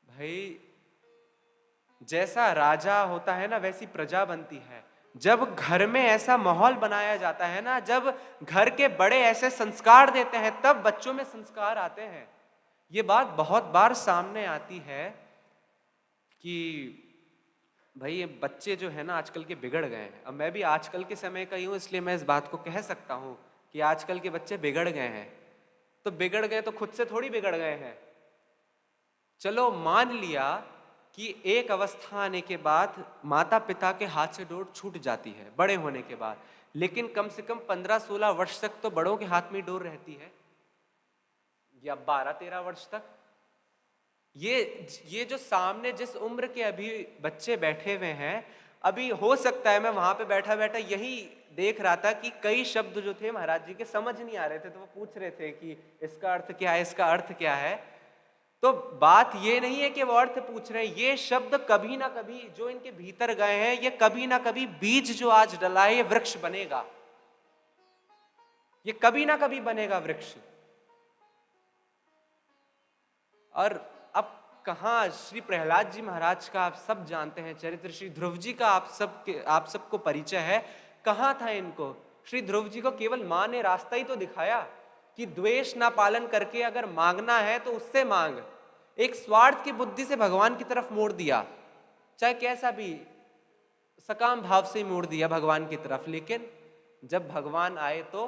भाई जैसा राजा होता है ना, वैसी प्रजा बनती है। जब घर में ऐसा माहौल बनाया जाता है ना, जब घर के बड़े ऐसे संस्कार देते हैं, तब बच्चों में संस्कार आते हैं। ये बात बहुत बार सामने आती है कि भाई ये बच्चे जो है ना आजकल के बिगड़ गए हैं। अब मैं भी आजकल के समय का ही हूं, इसलिए मैं इस बात को कह सकता हूं कि आजकल के बच्चे बिगड़ गए हैं। तो बिगड़ गए तो खुद से थोड़ी बिगड़ गए हैं। चलो मान लिया कि एक अवस्था आने के बाद माता पिता के हाथ से डोर छूट जाती है बड़े होने के बाद, लेकिन कम से कम 15-16 वर्ष तक तो बड़ों के हाथ में डोर रहती है, या 12-13 वर्ष तक। ये जो सामने जिस उम्र के अभी बच्चे बैठे हुए हैं, अभी हो सकता है मैं वहां पे बैठा बैठा यही देख रहा था कि कई शब्द जो थे महाराज जी के समझ नहीं आ रहे थे, तो वो पूछ रहे थे कि इसका अर्थ क्या है, इसका अर्थ क्या है। तो बात ये नहीं है कि वो अर्थ पूछ रहे हैं, ये शब्द कभी ना कभी जो इनके भीतर गए हैं, ये कभी ना कभी बीज जो आज डला है ये वृक्ष बनेगा, ये कभी ना कभी बनेगा वृक्ष। और अब कहाँ श्री प्रहलाद जी महाराज का आप सब जानते हैं चरित्र, श्री ध्रुव जी का आप सबको परिचय है। कहाँ था इनको? श्री ध्रुव जी को केवल मां ने रास्ता ही तो दिखाया कि द्वेष ना पालन करके अगर मांगना है तो उससे मांग। एक स्वार्थ की बुद्धि से भगवान की तरफ मोड़ दिया, चाहे कैसा भी सकाम भाव से मोड़ दिया भगवान की तरफ। लेकिन जब भगवान आए तो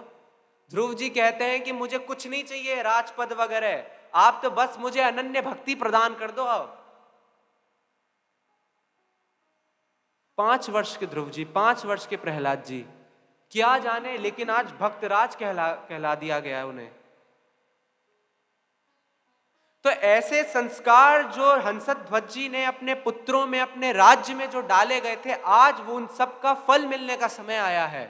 ध्रुव जी कहते हैं कि मुझे कुछ नहीं चाहिए राजपद वगैरह, आप तो बस मुझे अनन्य भक्ति प्रदान कर दो। अब 5 वर्ष के ध्रुव जी, 5 वर्ष के प्रहलाद जी, क्या जाने, लेकिन आज भक्तराज कहला दिया गया है उन्हें। तो ऐसे संस्कार जो हंसध्वज जी ने अपने पुत्रों में, अपने राज्य में जो डाले गए थे, आज वो उन सब का फल मिलने का समय आया है।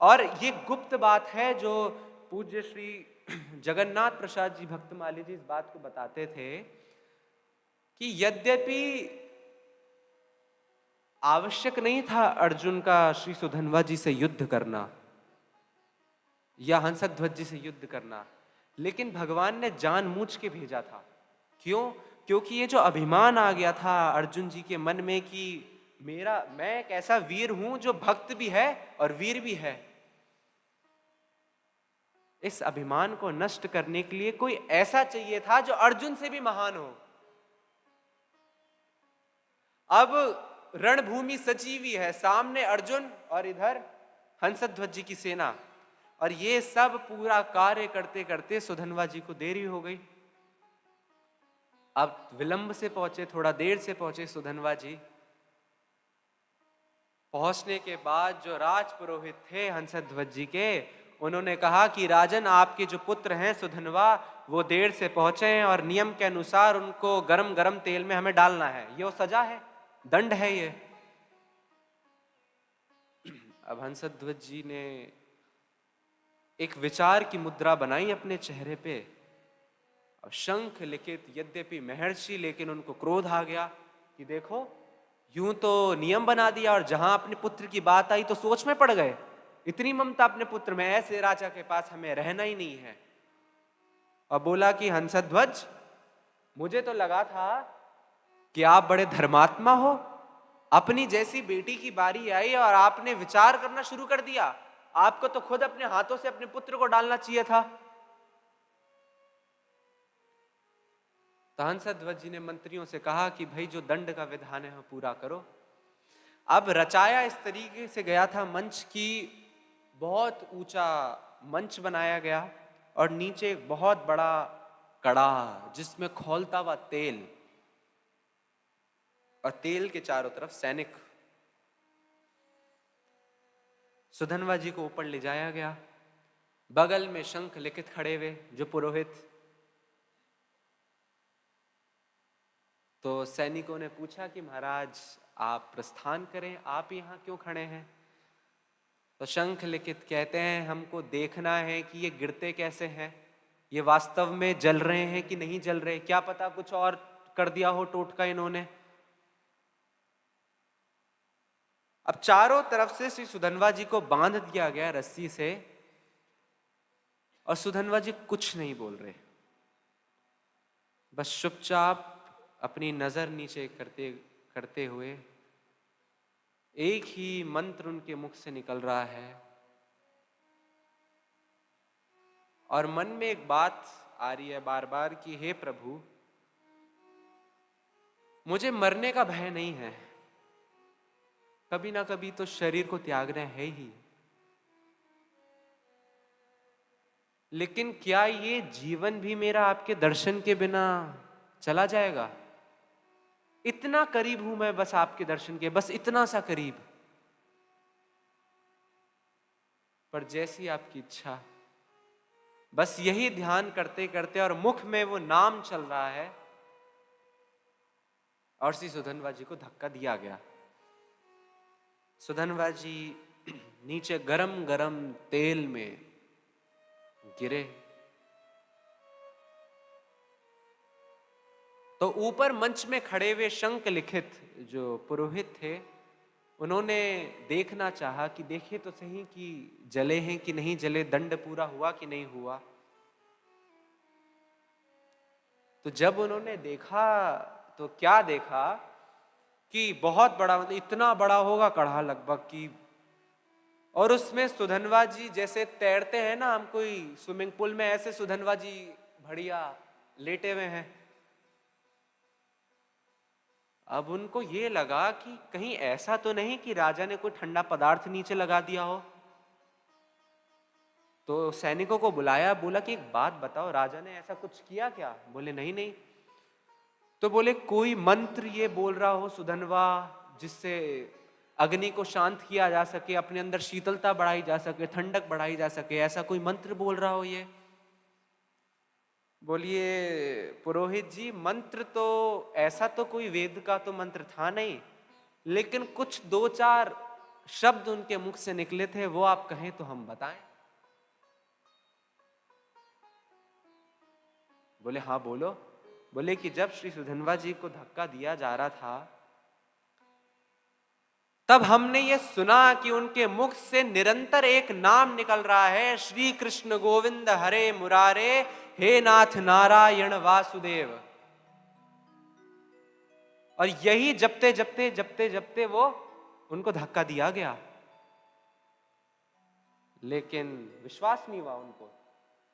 और ये गुप्त बात है जो पूज्य श्री जगन्नाथ प्रसाद जी भक्तमाली जी इस बात को बताते थे कि यद्यपि आवश्यक नहीं था अर्जुन का श्री सुधन्वा जी से युद्ध करना या हंसध्वज जी से युद्ध करना, लेकिन भगवान ने जानबूझ के भेजा था। क्यों? क्योंकि ये जो अभिमान आ गया था अर्जुन जी के मन में कि मैं एक ऐसा वीर हूं जो भक्त भी है और वीर भी है, इस अभिमान को नष्ट करने के लिए कोई ऐसा चाहिए था जो अर्जुन से भी महान हो। अब रणभूमि सजी हुई है, सामने अर्जुन और इधर हंसध्वज जी की सेना, और ये सब पूरा कार्य करते करते सुधन्वा जी को देरी हो गई। अब विलंब से पहुंचे, थोड़ा देर से पहुंचे सुधन्वा जी। पहुंचने के बाद जो राज पुरोहित थे हंसध्वज जी के, उन्होंने कहा कि राजन, आपके जो पुत्र हैं सुधन्वा, वो देर से पहुंचे हैं और नियम के अनुसार उनको गरम गरम तेल में हमें डालना है, ये वो सजा है, दंड है ये। अब हंसध्वज जी ने एक विचार की मुद्रा बनाई अपने चेहरे पे। अब शंख लिखित यद्यपि महर्षि, लेकिन उनको क्रोध आ गया कि देखो, यूं तो नियम बना दिया और जहां अपने पुत्र की बात आई तो सोच में पड़ गए। इतनी ममता अपने पुत्र में, ऐसे राजा के पास हमें रहना ही नहीं है। और बोला कि हंसध्वज, मुझे तो लगा था कि आप बड़े धर्मात्मा हो, अपनी जैसी बेटी की बारी आई और आपने विचार करना शुरू कर दिया। आपको तो खुद अपने हाथों से अपने पुत्र को डालना चाहिए था। तो हंसध्वज जी ने मंत्रियों से कहा कि भाई जो दंड का विधान है वो पूरा करो। अब रचाया इस तरीके से गया था मंच की, बहुत ऊंचा मंच बनाया गया और नीचे एक बहुत बड़ा कड़ा जिसमें खौलता हुआ तेल, और तेल के चारों तरफ सैनिक। सुधन्वा जी को ऊपर ले जाया गया, बगल में शंख लिखित खड़े हुए जो पुरोहित। तो सैनिकों ने पूछा कि महाराज आप प्रस्थान करें, आप यहाँ क्यों खड़े हैं? तो शंख लिखित कहते हैं, हमको देखना है कि ये गिरते कैसे हैं, ये वास्तव में जल रहे हैं कि नहीं जल रहे, क्या पता कुछ और कर दिया हो टोटका इन्होंने। अब चारों तरफ से श्री सुधन्वा जी को बांध दिया गया रस्सी से, और सुधन्वा जी कुछ नहीं बोल रहे, बस चुपचाप अपनी नजर नीचे करते करते हुए एक ही मंत्र उनके मुख से निकल रहा है। और मन में एक बात आ रही है बार बार कि हे प्रभु, मुझे मरने का भय नहीं है, कभी ना कभी तो शरीर को त्यागना है ही, लेकिन क्या ये जीवन भी मेरा आपके दर्शन के बिना चला जाएगा? इतना करीब हूं मैं बस आपके दर्शन के, बस इतना सा करीब। पर जैसी आपकी इच्छा, बस यही ध्यान करते करते, और मुख में वो नाम चल रहा है, और श्री सुधन्वा जी को धक्का दिया गया। सुधनवा जी नीचे गरम गरम तेल में गिरे तो ऊपर मंच में खड़े हुए शंख लिखित जो पुरोहित थे, उन्होंने देखना चाहा कि देखे तो सही कि जले हैं कि नहीं जले, दंड पूरा हुआ कि नहीं हुआ। तो जब उन्होंने देखा तो क्या देखा कि बहुत बड़ा, मतलब इतना बड़ा होगा कढ़ा लगभग कि, और उसमें सुधनवा जी जैसे तैरते हैं ना हम कोई स्विमिंग पूल में, ऐसे सुधनवा जी बढ़िया लेटे हुए हैं। अब उनको ये लगा कि कहीं ऐसा तो नहीं कि राजा ने कोई ठंडा पदार्थ नीचे लगा दिया हो। तो सैनिकों को बुलाया, बोला कि एक बात बताओ, राजा ने ऐसा कुछ किया क्या? बोले नहीं नहीं। तो बोले कोई मंत्र ये बोल रहा हो सुधनवा जिससे अग्नि को शांत किया जा सके, अपने अंदर शीतलता बढ़ाई जा सके, ठंडक बढ़ाई जा सके, ऐसा कोई मंत्र बोल रहा हो ये? बोलिए पुरोहित जी, मंत्र तो ऐसा तो कोई वेद का तो मंत्र था नहीं, लेकिन कुछ दो चार शब्द उनके मुख से निकले थे, वो आप कहें तो हम बताएं। बोले हाँ बोलो। बोले कि जब श्री सुधनवा जी को धक्का दिया जा रहा था, तब हमने ये सुना कि उनके मुख से निरंतर एक नाम निकल रहा है, श्री कृष्ण गोविंद हरे मुरारे, हे नाथ नारायण वासुदेव। और यही जपते जपते जपते जपते वो उनको धक्का दिया गया, लेकिन विश्वास नहीं हुआ उनको।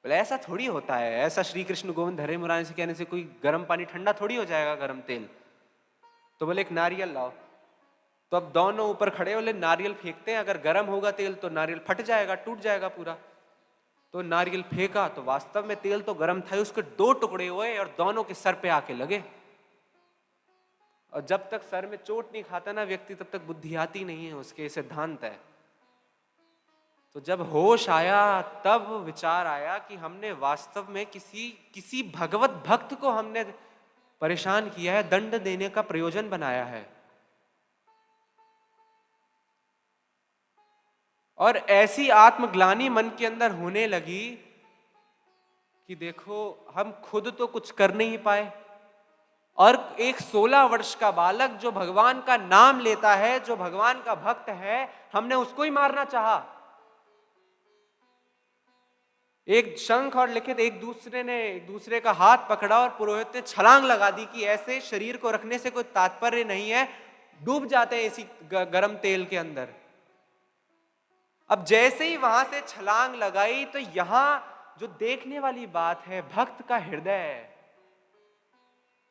बोले ऐसा थोड़ी होता है, ऐसा श्री कृष्ण गोविंद हरे मुरारे से कहने से कोई गर्म पानी ठंडा थोड़ी हो जाएगा, गर्म तेल। तो बोले एक नारियल लाओ। तो अब दोनों ऊपर खड़े, बोले नारियल फेंकते हैं, अगर गर्म होगा तेल तो नारियल फट जाएगा, टूट जाएगा पूरा। तो नारियल फेंका तो वास्तव में तेल तो गर्म था, उसके दो टुकड़े हुए और दोनों के सर पे आके लगे। और जब तक सर में चोट नहीं खाता ना व्यक्ति, तब तक बुद्धि आती नहीं है उसके, सिद्धांत है। तो जब होश आया तब विचार आया कि हमने वास्तव में किसी भगवत भक्त को हमने परेशान किया है, दंड देने का प्रयोजन बनाया है। और ऐसी आत्मग्लानि मन के अंदर होने लगी कि देखो हम खुद तो कुछ कर नहीं पाए, और एक 16 वर्ष का बालक जो भगवान का नाम लेता है, जो भगवान का भक्त है, हमने उसको ही मारना चाहा। एक शंख और लिखित एक दूसरे का हाथ पकड़ा और पुरोहित ने छलांग लगा दी कि ऐसे शरीर को रखने से कोई तात्पर्य नहीं है, डूब जाते हैं इसी गरम तेल के अंदर। अब जैसे ही वहां से छलांग लगाई तो यहां जो देखने वाली बात है, भक्त का हृदय,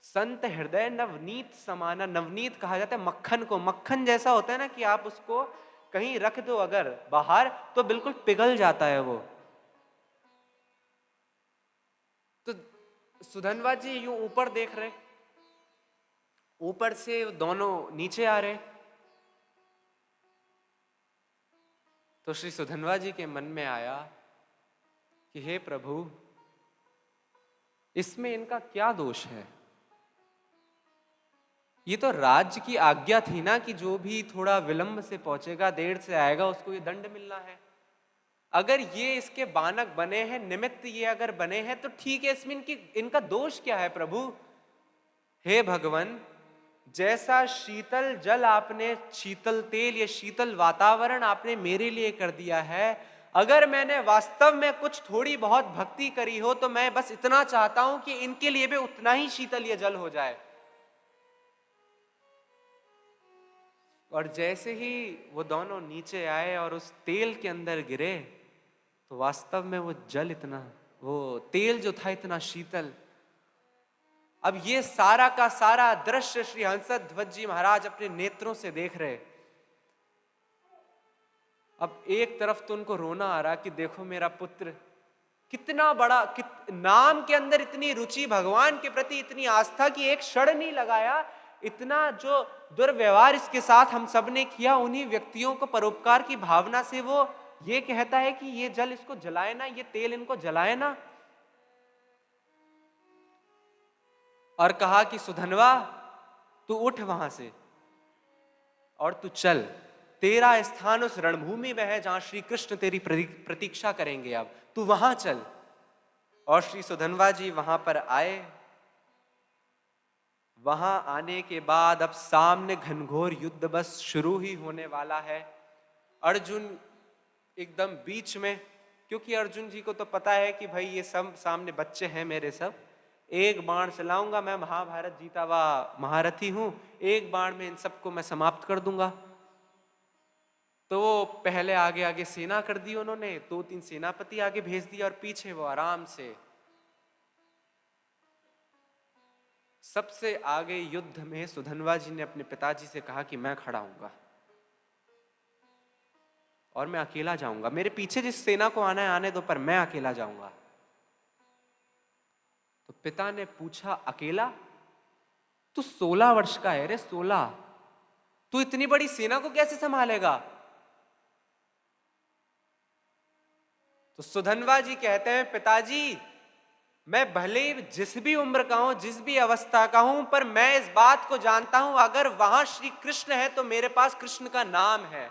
संत हृदय नवनीत समाना। नवनीत कहा जाता है मक्खन को, मक्खन जैसा होता है ना कि आप उसको कहीं रख दो अगर बाहर तो बिल्कुल पिघल जाता है वो। तो सुधनवा जी यूं ऊपर देख रहे, ऊपर से दोनों नीचे आ रहे। तो श्री सुधनवा जी के मन में आया कि हे प्रभु, इसमें इनका क्या दोष है? ये तो राज्य की आज्ञा थी ना कि जो भी थोड़ा विलंब से पहुंचेगा, देर से आएगा, उसको ये दंड मिलना है। अगर ये इसके बानक बने हैं, निमित्त ये अगर बने हैं तो ठीक है, इसमें इनका दोष क्या है प्रभु? हे भगवान, जैसा शीतल जल आपने, शीतल तेल, ये शीतल वातावरण आपने मेरे लिए कर दिया है, अगर मैंने वास्तव में कुछ थोड़ी बहुत भक्ति करी हो तो मैं बस इतना चाहता हूं कि इनके लिए भी उतना ही शीतल ये जल हो जाए। और जैसे ही वो दोनों नीचे आए और उस तेल के अंदर गिरे तो वास्तव में वो जल इतना, वो तेल जो था इतना शीतल। अब ये सारा का सारा दृश्य श्री हंसध्वज जी महाराज अपने नेत्रों से देख रहे। अब एक तरफ तो उनको रोना आ रहा कि देखो मेरा पुत्र कितना बड़ा, नाम के अंदर इतनी रुचि, भगवान के प्रति इतनी आस्था कि एक क्षण नहीं लगाया, इतना जो दुर्व्यवहार इसके साथ हम सब ने किया, उन्हीं व्यक्तियों को परोपकार की भावना से वो ये कहता है कि ये जल इसको जलाए ना, ये तेल इनको जलाए ना। और कहा कि सुधनवा तू उठ वहां से और तू चल, तेरा स्थान उस रणभूमि में है जहां श्री कृष्ण तेरी प्रतीक्षा करेंगे, अब तू वहां चल। और श्री सुधन्वा जी वहां पर आए। वहां आने के बाद अब सामने घनघोर युद्ध बस शुरू ही होने वाला है। अर्जुन एकदम बीच में, क्योंकि अर्जुन जी को तो पता है कि भाई ये सब सामने बच्चे हैं मेरे, सब एक बाण चलाऊंगा, मैं महाभारत जीता हुआ महारथी हूं, एक बाण में इन सबको मैं समाप्त कर दूंगा। तो वो पहले आगे आगे सेना कर दी उन्होंने, 2-3 सेनापति आगे भेज दिया और पीछे वो आराम से सबसे आगे युद्ध में सुधन्वा जी ने अपने पिताजी से कहा कि मैं खड़ा हूंगा और मैं अकेला जाऊंगा, मेरे पीछे जिस सेना को आना है आने दो, पर मैं अकेला जाऊंगा। तो पिता ने पूछा, अकेला? तू 16 वर्ष का है रे, 16, तू इतनी बड़ी सेना को कैसे संभालेगा? तो सुधन्वा जी कहते हैं, पिताजी मैं भले जिस भी उम्र का हूं, जिस भी अवस्था का हूं, पर मैं इस बात को जानता हूं अगर वहां श्री कृष्ण है तो मेरे पास कृष्ण का नाम है।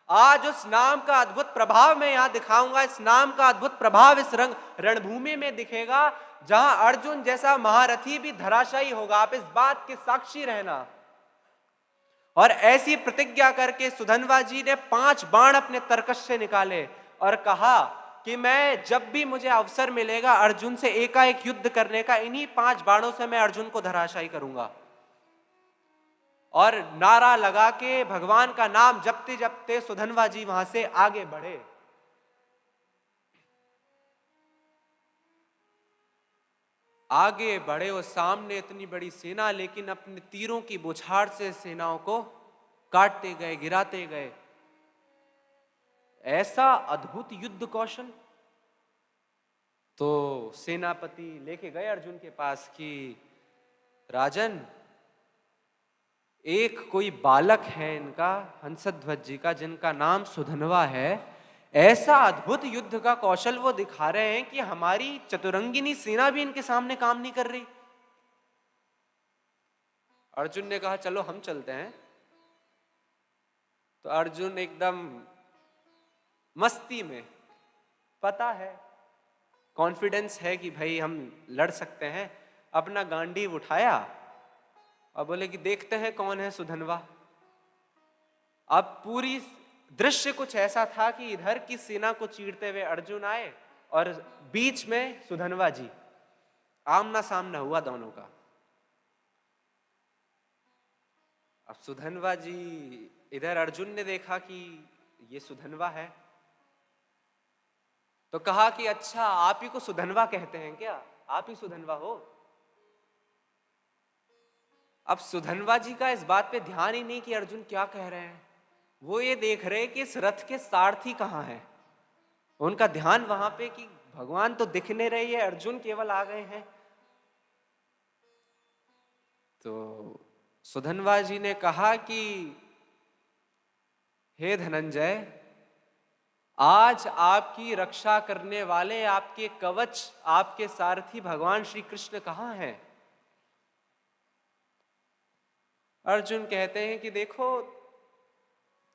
आज उस नाम का अद्भुत प्रभाव मैं यहां दिखाऊंगा। इस नाम का अद्भुत प्रभाव इस रणभूमि में दिखेगा जहां अर्जुन जैसा महारथी भी धराशायी होगा। आप इस बात के साक्षी रहना। और ऐसी प्रतिज्ञा करके सुधन्वा जी ने 5 बाण अपने तरकश से निकाले और कहा कि मैं जब भी मुझे अवसर मिलेगा अर्जुन से एकाएक युद्ध करने का, इन्हीं 5 बाणों से मैं अर्जुन को धराशायी करूंगा। और नारा लगा के भगवान का नाम जपते जपते सुधन्वा जी वहां से आगे बढ़े। आगे बढ़े और सामने इतनी बड़ी सेना, लेकिन अपने तीरों की बौछार से सेनाओं को काटते गए, गिराते गए। ऐसा अद्भुत युद्ध कौशल। तो सेनापति लेके गए अर्जुन के पास कि राजन, एक कोई बालक है इनका, हंसध्वज जी का, जिनका नाम सुधन्वा है, ऐसा अद्भुत युद्ध का कौशल वो दिखा रहे हैं कि हमारी चतुरंगिनी सेना भी इनके सामने काम नहीं कर रही। अर्जुन ने कहा चलो हम चलते हैं। तो अर्जुन एकदम मस्ती में, पता है, कॉन्फिडेंस है कि भाई हम लड़ सकते हैं, अपना गांडीव उठाया और बोले कि देखते हैं कौन है सुधन्वा। अब पूरी दृश्य कुछ ऐसा था कि इधर की सेना को चीरते हुए अर्जुन आए और बीच में सुधन्वा जी, आमना सामना हुआ दोनों का। अब सुधन्वा जी, इधर अर्जुन ने देखा कि ये सुधन्वा है, तो कहा कि अच्छा आप ही को सुधन्वा कहते हैं क्या, आप ही सुधन्वा हो? अब सुधन्वा जी का इस बात पे ध्यान ही नहीं कि अर्जुन क्या कह रहे हैं। वो ये देख रहे कि इस रथ के सारथी कहां है। उनका ध्यान वहां पे कि भगवान तो दिख नहीं रही है, अर्जुन केवल आ गए हैं। तो सुधन्वा जी ने कहा कि हे धनंजय, आज आपकी रक्षा करने वाले, आपके कवच, आपके सारथी भगवान श्री कृष्ण कहां हैं? अर्जुन कहते हैं कि देखो,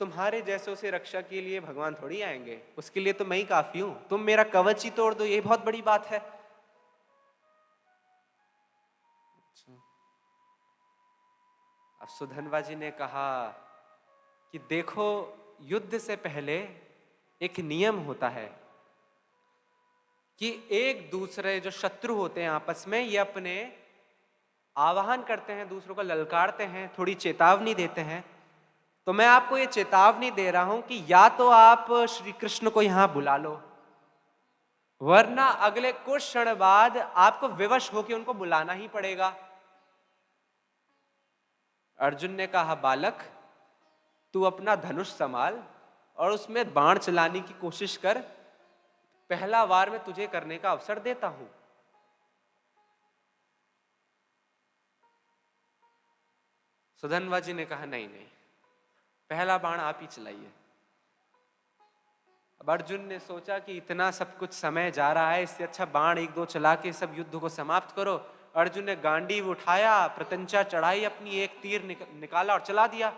तुम्हारे जैसों से रक्षा के लिए भगवान थोड़ी आएंगे, उसके लिए तो मैं ही काफी हूं। तुम मेरा कवच ही तोड़ दो, ये बहुत बड़ी बात है। अब सुधन्वा जी ने कहा कि देखो, युद्ध से पहले एक नियम होता है कि एक दूसरे जो शत्रु होते हैं आपस में, ये अपने आवाहन करते हैं, दूसरों को ललकारते हैं, थोड़ी चेतावनी देते हैं। तो मैं आपको ये चेतावनी दे रहा हूं कि या तो आप श्री कृष्ण को यहां बुला लो, वरना अगले कुछ क्षण बाद आपको विवश होकर उनको बुलाना ही पड़ेगा। अर्जुन ने कहा, बालक तू अपना धनुष संभाल और उसमें बाण चलाने की कोशिश कर, पहला वार मैं तुझे करने का अवसर देता हूं। सुधन्वा जी ने कहा नहीं नहीं, पहला बाण आप ही चलाइए। अब अर्जुन ने सोचा कि इतना सब कुछ समय जा रहा है, इससे अच्छा बाण 1-2 चला के सब युद्ध को समाप्त करो। अर्जुन ने गांडीव उठाया, प्रत्यंचा चढ़ाई अपनी, एक तीर निकाला और चला दिया।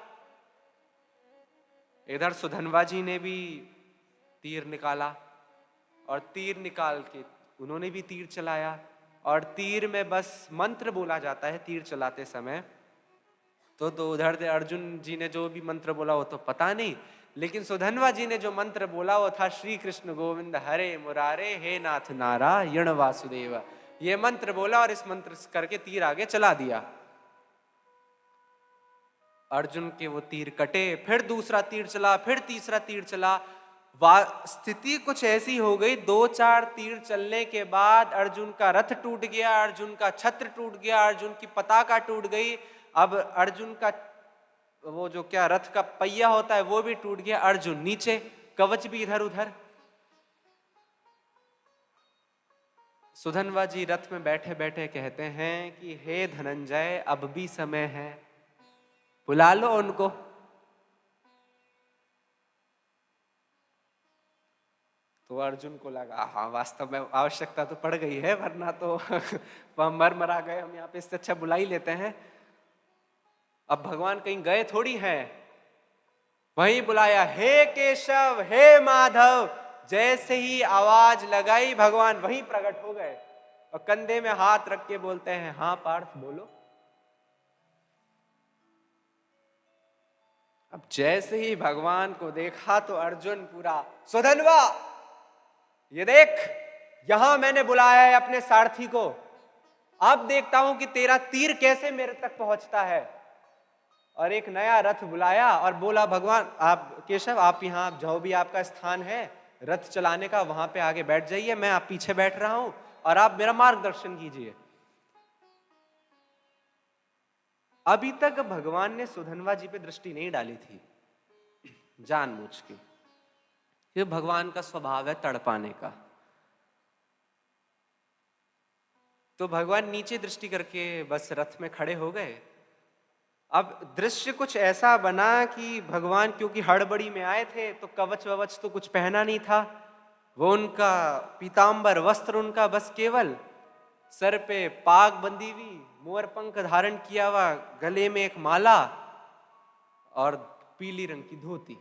इधर सुधन्वा जी ने भी तीर निकाला और तीर निकाल के उन्होंने भी तीर चलाया, और तीर में बस मंत्र बोला जाता है तीर चलाते समय। तो उधर से अर्जुन जी ने जो भी मंत्र बोला वो तो पता नहीं, लेकिन सुधन्वा जी ने जो मंत्र बोला वो था श्री कृष्ण गोविंद हरे मुरारे हे नाथ नारायण वासुदेव। ये मंत्र बोला और इस मंत्र करके तीर आगे चला दिया। अर्जुन के वो तीर कटे, फिर दूसरा तीर चला, फिर तीसरा तीर चला। स्थिति कुछ ऐसी हो गई, 2-4 तीर चलने के बाद अर्जुन का रथ टूट गया, अर्जुन का छत्र टूट गया, अर्जुन की पताका टूट गई। अब अर्जुन का वो जो क्या रथ का पहिया होता है वो भी टूट गया, अर्जुन नीचे, कवच भी इधर उधर। सुधन्वा जी रथ में बैठे बैठे कहते हैं कि हे धनंजय, अब भी समय है, बुला लो उनको। तो अर्जुन को लगा हाँ वास्तव में आवश्यकता तो पड़ गई है, वरना तो मर मरा गए हम यहाँ पे, इससे अच्छा बुला ही लेते हैं। अब भगवान कहीं गए थोड़ी हैं, वहीं बुलाया, हे केशव हे माधव। जैसे ही आवाज लगाई भगवान वहीं प्रकट हो गए और कंधे में हाथ रख के बोलते हैं, हाँ पार्थ बोलो। अब जैसे ही भगवान को देखा तो अर्जुन पूरा, सुधन्वा ये देख, यहां मैंने बुलाया है अपने सारथी को, अब देखता हूं कि तेरा तीर कैसे मेरे तक पहुंचता है। और एक नया रथ बुलाया और बोला, भगवान आप केशव आप यहां जो भी आपका स्थान है रथ चलाने का, वहां पे आगे बैठ जाइए, मैं आप पीछे बैठ रहा हूं और आप मेरा मार्गदर्शन कीजिए। अभी तक भगवान ने सुधन्वा जी पे दृष्टि नहीं डाली थी जानबूझ के, ये भगवान का स्वभाव है तड़पाने का। तो भगवान नीचे दृष्टि करके बस रथ में खड़े हो गए। अब दृश्य कुछ ऐसा बना कि भगवान क्योंकि हड़बड़ी में आए थे तो कवच ववच तो कुछ पहना नहीं था, वो उनका पीतांबर वस्त्र उनका बस केवल सर पे पाग बंदी हुई, मोर पंख धारण किया हुआ, गले में एक माला और पीली रंग की धोती।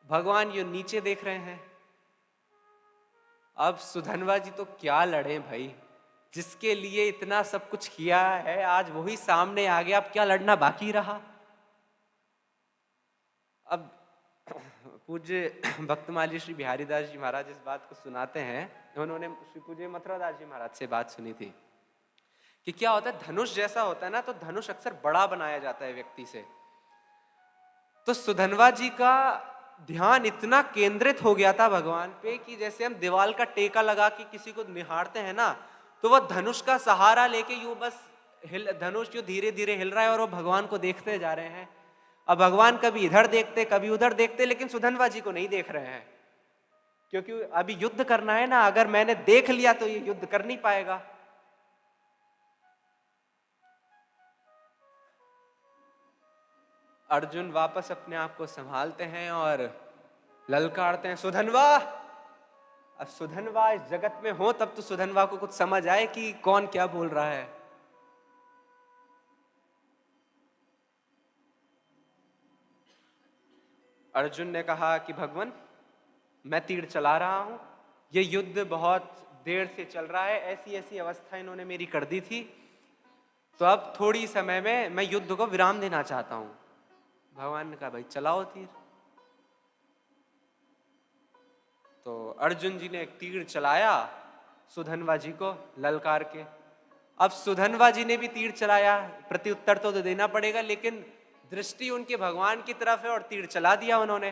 भगवान ये नीचे देख रहे हैं। अब सुधन्वा जी तो क्या लड़े भाई, जिसके लिए इतना सब कुछ किया है आज वही सामने आ गया, अब क्या लड़ना बाकी रहा। अब पूज्य भक्तमाली श्री बिहारी दास जी महाराज इस बात को सुनाते हैं, उन्होंने श्री पूज्य मथुरा दास जी महाराज से बात सुनी थी कि क्या होता है, धनुष जैसा होता है ना, तो धनुष अक्सर बड़ा बनाया जाता है व्यक्ति से। तो सुधन्वा जी का ध्यान इतना केंद्रित हो गया था भगवान पे कि जैसे हम दीवार का टेका लगा के किसी को निहारते हैं ना, तो वह धनुष का सहारा लेके यूं बस धनुष जो धीरे धीरे हिल रहा है और वो भगवान को देखते जा रहे हैं। अब भगवान कभी इधर देखते कभी उधर देखते, लेकिन सुधन्वा जी को नहीं देख रहे हैं, क्योंकि अभी युद्ध करना है ना, अगर मैंने देख लिया तो ये युद्ध कर नहीं पाएगा। अर्जुन वापस अपने आप को संभालते हैं और ललकारते हैं, सुधन्वा। अब सुधन्वा इस जगत में हो तब तो सुधन्वा को कुछ समझ आए कि कौन क्या बोल रहा है। अर्जुन ने कहा कि भगवान मैं तीर चला रहा हूं, ये युद्ध बहुत देर से चल रहा है, ऐसी ऐसी अवस्था इन्होंने मेरी कर दी थी, तो अब थोड़ी समय में मैं युद्ध को विराम देना चाहता हूं। भगवान ने कहा भाई चलाओ तीर। तो अर्जुन जी ने एक तीर चलाया सुधन्वा जी को ललकार के। अब सुधन्वा जी ने भी तीर चलाया, प्रत्युत्तर तो देना पड़ेगा, लेकिन दृष्टि उनके भगवान की तरफ है और तीर चला दिया उन्होंने।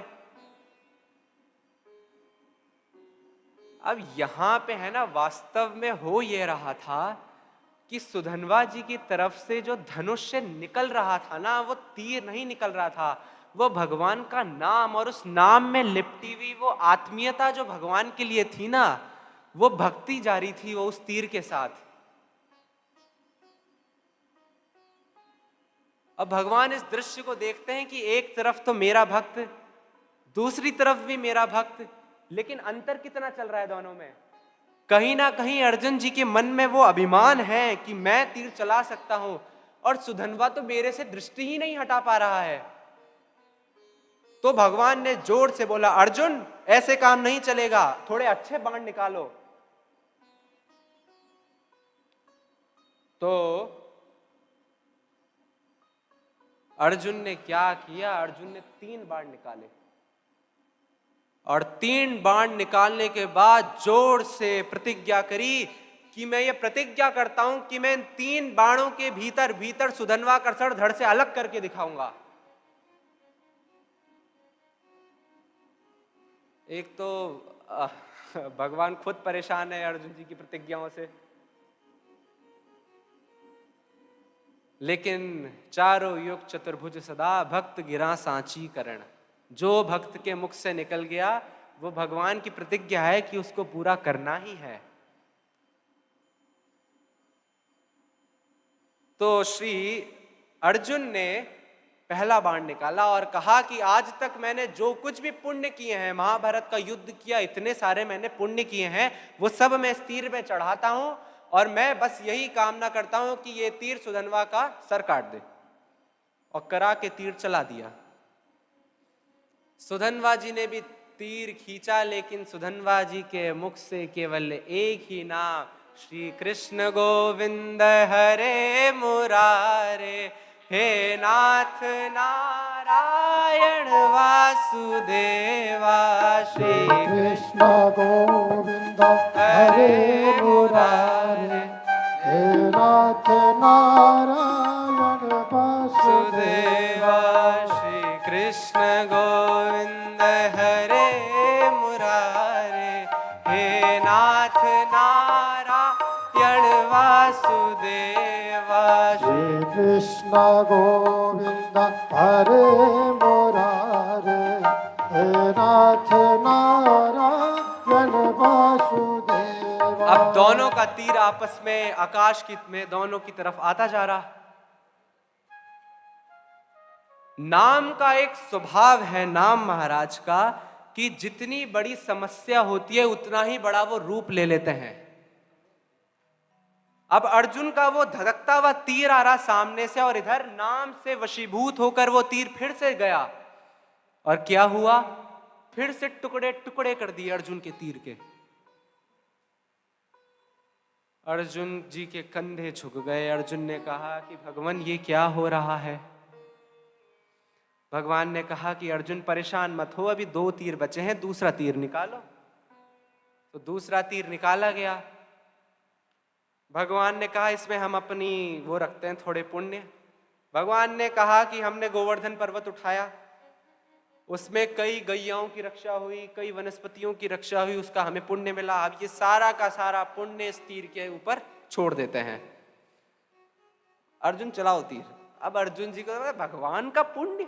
अब यहां पे है ना, वास्तव में हो ये रहा था कि सुधन्वा जी की तरफ से जो धनुष से निकल रहा था ना, वो तीर नहीं निकल रहा था, वो भगवान का नाम, और उस नाम में लिपटी हुई वो आत्मीयता जो भगवान के लिए थी ना, वो भक्ति जारी थी वो उस तीर के साथ। अब भगवान इस दृश्य को देखते हैं कि एक तरफ तो मेरा भक्त, दूसरी तरफ भी मेरा भक्त, लेकिन अंतर कितना चल रहा है दोनों में। कहीं ना कहीं अर्जुन जी के मन में वो अभिमान है कि मैं तीर चला सकता हूं, और सुधन्वा तो मेरे से दृष्टि ही नहीं हटा पा रहा है। तो भगवान ने जोर से बोला, अर्जुन ऐसे काम नहीं चलेगा, थोड़े अच्छे बाण निकालो। तो अर्जुन ने क्या किया, अर्जुन ने 3 बाण निकाले और 3 बाण निकालने के बाद जोर से प्रतिज्ञा करी कि मैं ये प्रतिज्ञा करता हूं कि मैं इन 3 बाणों के भीतर भीतर सुधन्वा का सर धड़ से अलग करके दिखाऊंगा। एक तो भगवान खुद परेशान है अर्जुन जी की प्रतिज्ञाओं से, लेकिन चारों युग चतुर्भुज सदा भक्त गिरा सांची करण, जो भक्त के मुख से निकल गया वो भगवान की प्रतिज्ञा है कि उसको पूरा करना ही है। तो श्री अर्जुन ने पहला बाण निकाला और कहा कि आज तक मैंने जो कुछ भी पुण्य किए हैं, महाभारत का युद्ध किया, इतने सारे मैंने पुण्य किए हैं, वो सब मैं इस तीर पे चढ़ाता हूं और मैं बस यही कामना करता हूं कि ये तीर सुधन्वा का सर काट दे। और करा के तीर चला दिया। सुधन्वा जी ने भी तीर खींचा, लेकिन सुधन्वा जी के मुख से केवल एक ही नाम, श्री कृष्ण गोविंद हरे मुरारे, हे नाथ नारायण वासुदेवा, श्री कृष्ण गोविंद हरे मुरारे, हे नाथ नारायण वासुदेवा। श्री कृष्ण गोविंद हरे मुरारे, हे नाथ नारायण वासुदेवा। श्री कृष्ण गोविंद हरे मुरारे, हे नाथ नारायण वासुदेवा। अब दोनों का तीर आपस में आकाश में दोनों की तरफ आता जा रहा। नाम का एक स्वभाव है, नाम महाराज का, कि जितनी बड़ी समस्या होती है उतना ही बड़ा वो रूप ले लेते हैं। अब अर्जुन का वो धधकता हुआ तीर आ रहा सामने से और इधर नाम से वशीभूत होकर वो तीर फिर से गया और क्या हुआ, फिर से टुकड़े टुकड़े कर दिए अर्जुन के तीर के। अर्जुन जी के कंधे झुक गए। अर्जुन ने कहा कि भगवान ये क्या हो रहा है। भगवान ने कहा कि अर्जुन परेशान मत हो, अभी 2 तीर बचे हैं, दूसरा तीर निकालो। तो दूसरा तीर निकाला गया। भगवान ने कहा इसमें हम अपनी वो रखते हैं थोड़े पुण्य। भगवान ने कहा कि हमने गोवर्धन पर्वत उठाया, उसमें कई गैयाओं की रक्षा हुई, कई वनस्पतियों की रक्षा हुई, उसका हमें पुण्य मिला। अब ये सारा का सारा पुण्य इस तीर के ऊपर छोड़ देते हैं। अर्जुन चलाओ तीर। अब अर्जुन जी को भगवान का पुण्य,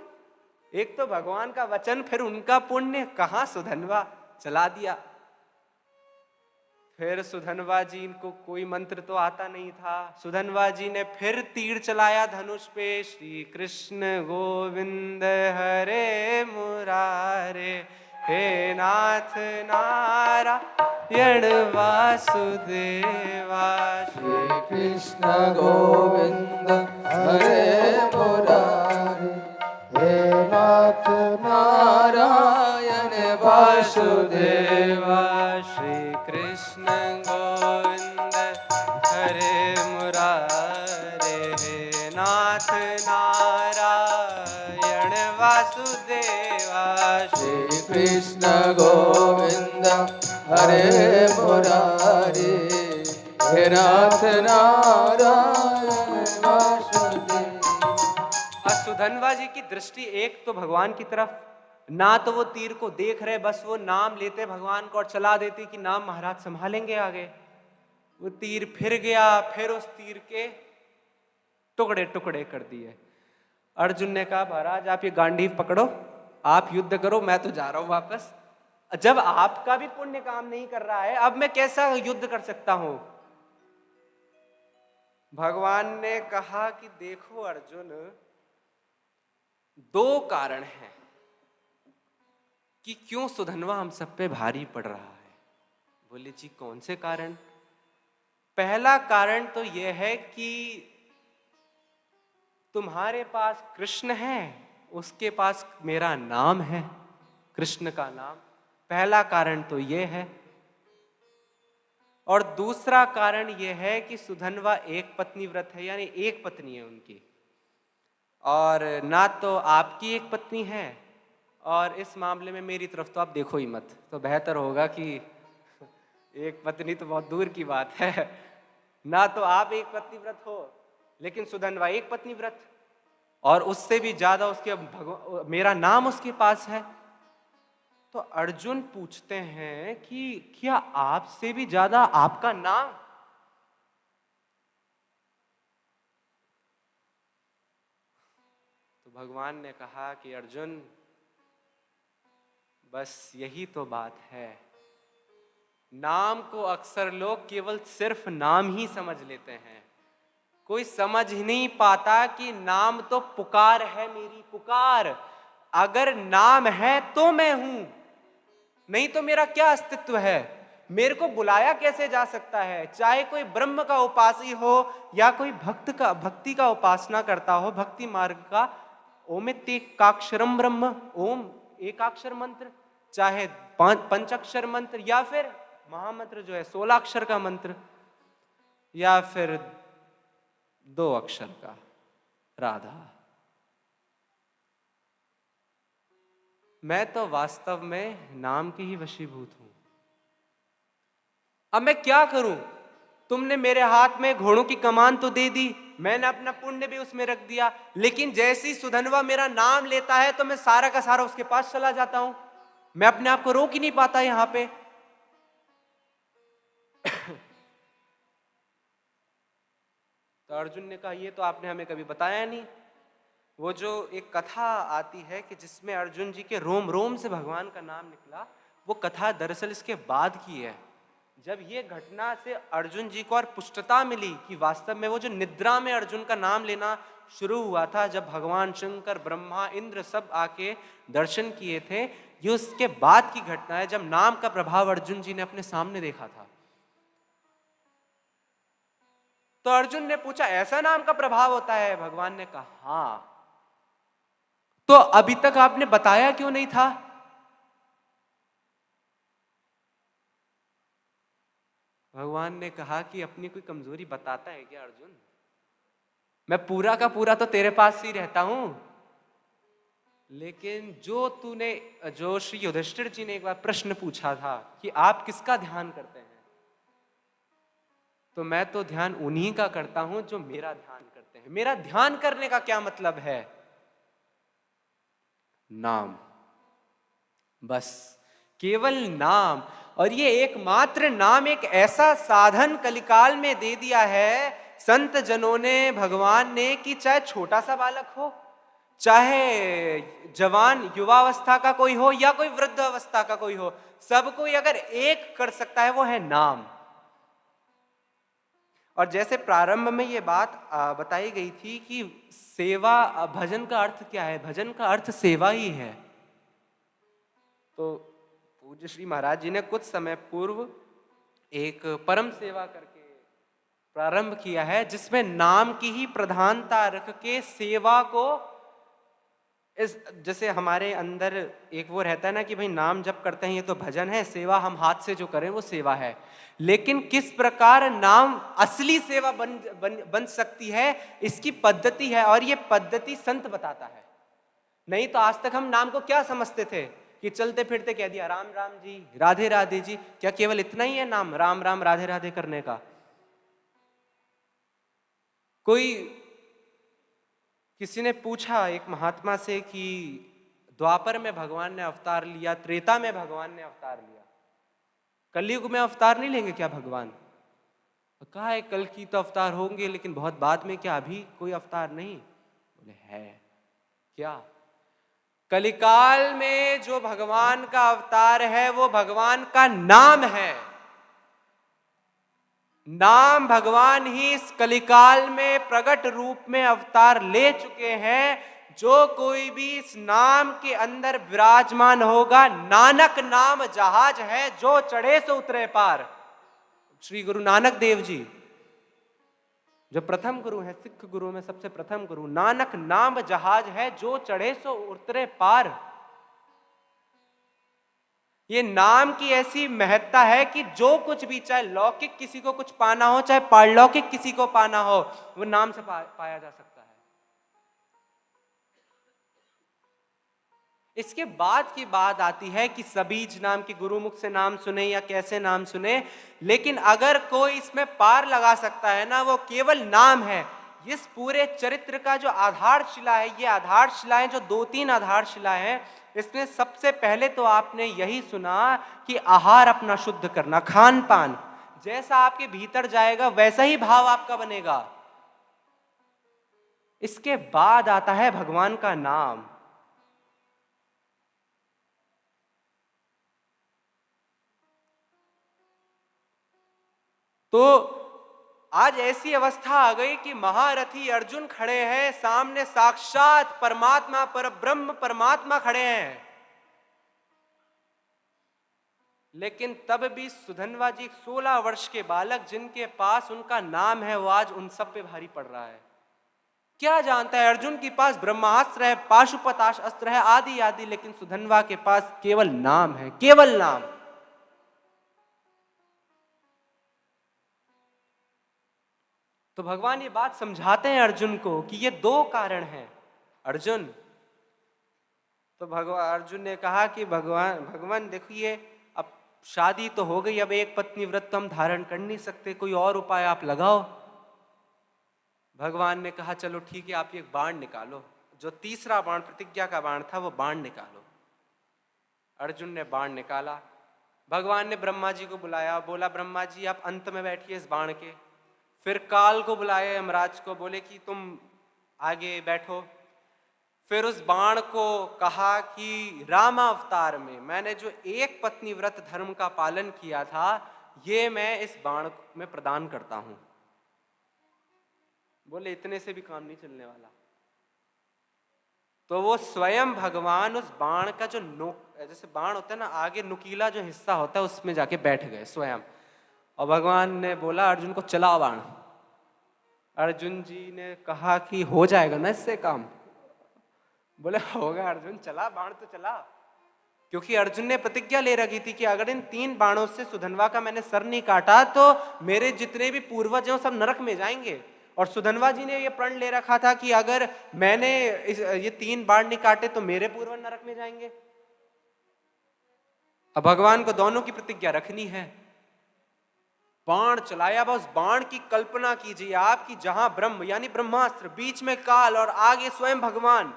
एक तो भगवान का वचन, फिर उनका पुण्य, कहां सुधन्वा, चला दिया। फिर सुधन्वा जी को कोई मंत्र तो आता नहीं था। सुधन्वा जी ने फिर तीर चलाया धनुष पे, श्री कृष्ण गोविंद हरे मुरारे, हे नाथ नारायण वासुदेवा। श्री कृष्ण गोविंद हरे मुरारे, हे नाथ नारायण वासुदेवा। श्री कृष्ण गोविंद हरे मुरारे, हे नाथ नारायण वासुदेवा। श्री कृष्ण गोविंद हरे मुरारे, हे नाथ नारायण वासुदेवा। सुधन्वा जी की दृष्टि एक तो भगवान की तरफ, ना तो वो तीर को देख रहे, बस वो नाम लेते भगवान को और चला देते कि नाम महाराज संभालेंगे आगे। वो तीर फिर गया, फिर उस तीर के टुकड़े टुकड़े कर दिए। अर्जुन ने कहा महाराज आप ये गांडीव पकड़ो, आप युद्ध करो, मैं तो जा रहा हूं वापस। जब आपका भी पुण्य काम नहीं कर रहा है, अब मैं कैसा युद्ध कर सकता हूं। भगवान ने कहा कि देखो अर्जुन, 2 कारण हैं कि क्यों सुधन्वा हम सब पे भारी पड़ रहा है। बोले जी कौन से कारण। पहला कारण तो यह है कि तुम्हारे पास कृष्ण है उसके पास मेरा नाम है, कृष्ण का नाम। पहला कारण तो ये है। और दूसरा कारण यह है कि सुधन्वा एक पत्नी व्रत है, यानी एक पत्नी है उनकी, और ना तो आपकी एक पत्नी है, और इस मामले में मेरी तरफ तो आप देखो ही मत, तो बेहतर होगा कि एक पत्नी तो बहुत दूर की बात है। ना तो आप एक पत्नी व्रत हो, लेकिन सुधन्वा एक पत्नी व्रत, और उससे भी ज्यादा उसके मेरा नाम उसके पास है। तो अर्जुन पूछते हैं कि क्या आपसे भी ज्यादा आपका नाम? तो भगवान ने कहा कि अर्जुन, बस यही तो बात है। नाम को अक्सर लोग केवल सिर्फ नाम ही समझ लेते हैं। कोई समझ ही नहीं पाता कि नाम तो पुकार है, मेरी पुकार। अगर नाम है तो मैं हूं, नहीं तो मेरा क्या अस्तित्व है? मेरे को बुलाया कैसे जा सकता है? चाहे कोई ब्रह्म का उपासी हो या कोई भक्ति का उपासना करता हो, भक्ति मार्ग का, ओमित्येकाक्षरम ब्रह्म, ओम एकाक्षर मंत्र, चाहे पंचाक्षर मंत्र, या फिर महामंत्र जो है 16 अक्षर का मंत्र, या फिर 2 अक्षर का राधा। मैं तो वास्तव में नाम की ही वशीभूत हूं। अब मैं क्या करूं? तुमने मेरे हाथ में घोड़ों की कमान तो दे दी, मैंने अपना पुण्य भी उसमें रख दिया, लेकिन जैसी सुधन्वा मेरा नाम लेता है तो मैं सारा का सारा उसके पास चला जाता हूं। मैं अपने आप को रोक ही नहीं पाता यहां पे। तो अर्जुन ने कहा, ये तो आपने हमें कभी बताया नहीं। वो जो एक कथा आती है कि जिसमें अर्जुन जी के रोम रोम से भगवान का नाम निकला, वो कथा दरअसल इसके बाद की है। जब ये घटना से अर्जुन जी को और पुष्टता मिली कि वास्तव में वो जो निद्रा में अर्जुन का नाम लेना शुरू हुआ था, जब भगवान शंकर, ब्रह्मा, इंद्र सब आके दर्शन किए थे, ये उसके बाद की घटना है, जब नाम का प्रभाव अर्जुन जी ने अपने सामने देखा था। तो अर्जुन ने पूछा, ऐसा नाम का प्रभाव होता है? भगवान ने कहा, हाँ। तो अभी तक आपने बताया क्यों नहीं था? भगवान ने कहा कि अपनी कोई कमजोरी बताता है क्या अर्जुन? मैं पूरा का पूरा तो तेरे पास ही रहता हूं, लेकिन जो श्री युधिष्ठिर जी ने एक बार प्रश्न पूछा था कि आप किसका ध्यान करते हैं, तो मैं तो ध्यान उन्हीं का करता हूं जो मेरा ध्यान करते हैं। मेरा ध्यान करने का क्या मतलब है? नाम, बस केवल नाम। और ये एकमात्र नाम एक ऐसा साधन कलिकाल में दे दिया है संत जनों ने, भगवान ने, कि चाहे छोटा सा बालक हो, चाहे जवान युवावस्था का कोई हो, या कोई वृद्ध अवस्था का कोई हो, सब कोई अगर एक कर सकता है, वो है नाम। और जैसे प्रारंभ में ये बात बताई गई थी कि सेवा, भजन का अर्थ क्या है? भजन का अर्थ सेवा ही है। तो पूज्य श्री महाराज जी ने कुछ समय पूर्व एक परम सेवा करके प्रारंभ किया है, जिसमें नाम की ही प्रधानता रख के सेवा को, जैसे हमारे अंदर एक वो रहता है ना कि भाई नाम जप करते हैं ये तो भजन है, सेवा हम हाथ से जो करें वो सेवा है, लेकिन किस प्रकार नाम असली सेवा बन सकती है, इसकी पद्धति है, और ये पद्धति संत बताता है। नहीं तो आज तक हम नाम को क्या समझते थे कि चलते फिरते कह दिया राम राम जी, राधे राधे जी। क्या केवल इतना ही है नाम राम राम राधे राधे करने का? किसी ने पूछा एक महात्मा से कि द्वापर में भगवान ने अवतार लिया, त्रेता में भगवान ने अवतार लिया, कलयुग में अवतार नहीं लेंगे क्या भगवान? कहा है कल की तो अवतार होंगे, लेकिन बहुत बाद में, क्या अभी कोई अवतार नहीं? बोले है। क्या? कलिकाल में जो भगवान का अवतार है वो भगवान का नाम है। नाम भगवान ही इस कलिकाल में प्रकट रूप में अवतार ले चुके हैं। जो कोई भी इस नाम के अंदर विराजमान होगा, नानक नाम जहाज है जो चढ़े सो उतरे पार, श्री गुरु नानक देव जी। जो प्रथम गुरु है, सिख गुरु में सबसे प्रथम गुरु, नानक नाम जहाज है जो चढ़े सो उतरे पार। ये नाम की ऐसी महत्ता है कि जो कुछ भी, चाहे लौकिक किसी को कुछ पाना हो, चाहे पारलौकिक किसी को पाना हो, वो नाम से पाया जा सकता है। इसके बाद की बात आती है कि सबीज नाम की गुरुमुख से नाम सुने या कैसे नाम सुने, लेकिन अगर कोई इसमें पार लगा सकता है ना, वो केवल नाम है। इस पूरे चरित्र का जो आधारशिला है, ये आधारशिलाएं जो 2-3 आधारशिलाएं हैं, इसमें सबसे पहले तो आपने यही सुना कि आहार अपना शुद्ध करना, खान पान जैसा आपके भीतर जाएगा वैसा ही भाव आपका बनेगा। इसके बाद आता है भगवान का नाम। तो आज ऐसी अवस्था आ गई कि महारथी अर्जुन खड़े हैं सामने, साक्षात परमात्मा, परब्रह्म परमात्मा खड़े हैं, लेकिन तब भी सुधन्वा जी 16 वर्ष के बालक जिनके पास उनका नाम है, वो आज उन सब पे भारी पड़ रहा है। क्या जानता है, अर्जुन के पास ब्रह्मास्त्र है, पाशुपताश अस्त्र है, आदि आदि, लेकिन सुधन्वा के पास केवल नाम है, केवल नाम। तो भगवान ये बात समझाते हैं अर्जुन को कि ये 2 कारण हैं। अर्जुन, तो अर्जुन ने कहा कि भगवान देखिए, अब शादी तो हो गई, अब एक पत्नी व्रत तो हम धारण कर नहीं सकते, कोई और उपाय आप लगाओ। भगवान ने कहा चलो ठीक है, आप एक बाण निकालो। जो तीसरा बाण, प्रतिज्ञा का बाण था, वो बाण निकालो। अर्जुन ने बाण निकाला। भगवान ने ब्रह्मा जी को बुलाया, बोला ब्रह्मा जी आप अंत में बैठिए इस बाण के। फिर काल को बुलाए, यमराज को, बोले कि तुम आगे बैठो। फिर उस बाण को कहा कि रामावतार में मैंने जो एक पत्नी व्रत धर्म का पालन किया था, ये मैं इस बाण में प्रदान करता हूं। बोले इतने से भी काम नहीं चलने वाला। तो वो स्वयं भगवान उस बाण का जो जैसे बाण होता है ना, आगे नुकीला जो हिस्सा होता है, उसमें जाके बैठ गए स्वयं। और भगवान ने बोला अर्जुन को चलाओ बाण। अर्जुन जी ने कहा कि हो जाएगा ना इससे काम। बोले होगा अर्जुन, चला बाण तो चला। क्योंकि अर्जुन ने प्रतिज्ञा ले रखी थी कि अगर इन 3 बाणों से सुधन्वा का मैंने सर नहीं काटा तो मेरे जितने भी पूर्वज हैं सब नरक में जाएंगे। और सुधन्वा जी ने ये प्रण ले रखा था कि अगर मैंने ये 3 बाण नहीं काटे तो मेरे पूर्वज नरक में जाएंगे। अब भगवान को दोनों की प्रतिज्ञा रखनी है। बाण चलाया, बस बाण की कल्पना कीजिए आपकी, जहां ब्रह्म यानी ब्रह्मास्त्र, बीच में काल और आगे स्वयं भगवान,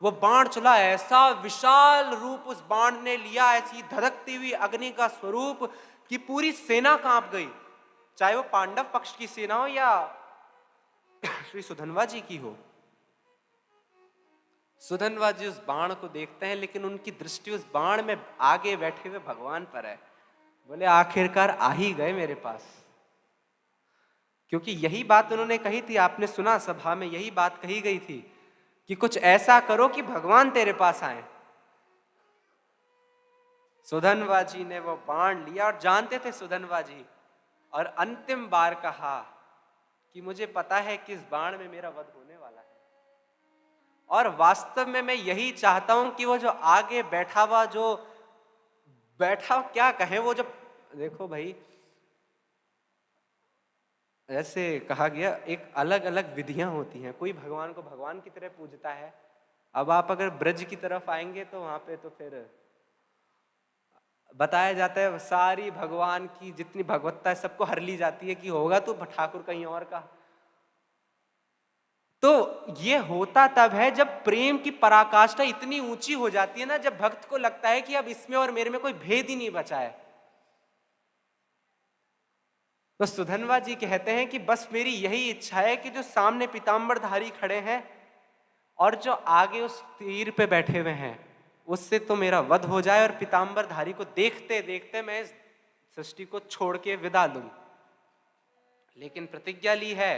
वो बाण चला। ऐसा विशाल रूप उस बाण ने लिया, ऐसी धधकती हुई अग्नि का स्वरूप कि पूरी सेना कांप गई, चाहे वो पांडव पक्ष की सेना हो या श्री सुधन्वा जी की हो। सुधन्वा जी उस बाण को देखते हैं, लेकिन उनकी दृष्टि उस बाण में आगे बैठे हुए भगवान पर है। बोले आखिरकार आ ही गए मेरे पास। क्योंकि यही बात उन्होंने कही थी, आपने सुना सभा में यही बात कही गई थी कि कुछ ऐसा करो कि भगवान तेरे पास आए। सुधन्वा जी ने वो बाण लिया और जानते थे सुधन्वा जी, और अंतिम बार कहा कि मुझे पता है कि इस बाण में मेरा वध होने वाला है। और वास्तव में मैं यही चाहता हूं कि वो जो आगे बैठा हुआ, जो बैठा क्या कहें, वो जो देखो भाई, ऐसे कहा गया एक अलग अलग विधियां होती हैं। कोई भगवान को भगवान की तरह पूजता है। अब आप अगर ब्रज की तरफ आएंगे तो वहां पे तो फिर बताया जाता है सारी भगवान की जितनी भगवत्ता है सबको हर ली जाती है कि होगा तो ठाकुर कहीं और का। तो ये होता तब है जब प्रेम की पराकाष्ठा इतनी ऊंची हो जाती है ना, जब भक्त को लगता है कि अब इसमें और मेरे में कोई भेद ही नहीं बचा है। तो सुधन्वा जी कहते हैं कि बस मेरी यही इच्छा है कि जो सामने पीतांबरधारी खड़े हैं और जो आगे उस तीर पे बैठे हुए हैं, उससे तो मेरा वध हो जाए और पीतांबरधारी को देखते देखते मैं इस सृष्टि को छोड़ के विदा लूं। लेकिन प्रतिज्ञा ली है,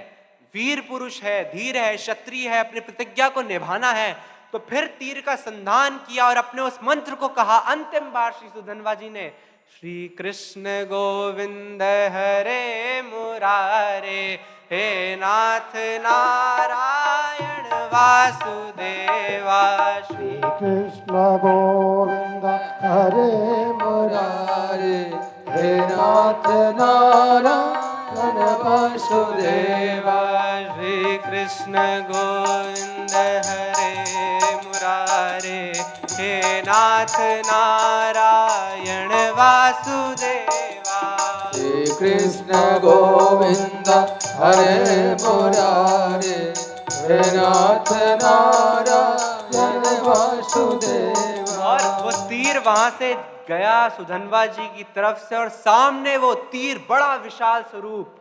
वीर पुरुष है, धीर है, क्षत्रिय है, अपनी प्रतिज्ञा को निभाना है। तो फिर तीर का संधान किया और अपने उस मंत्र को कहा अंतिम बार श्री सुधन्वा जी ने, श्री कृष्ण गोविंद हरे मुरारे हे नाथ नारायण वासुदेवा। श्री कृष्ण गोविंद हरे मुरारे, हे नाथ नारायण वासुदेवा। श्री कृष्ण गोविंद हरे मुरारे, हे नाथ नारायण वासुदेवा। श्री कृष्ण गोविंद हरे मुरारे, हे नाथ नारायण वासुदेवा। और वो तीर वहां से गया सुधनवा जी की तरफ से, और सामने वो तीर बड़ा विशाल स्वरूप,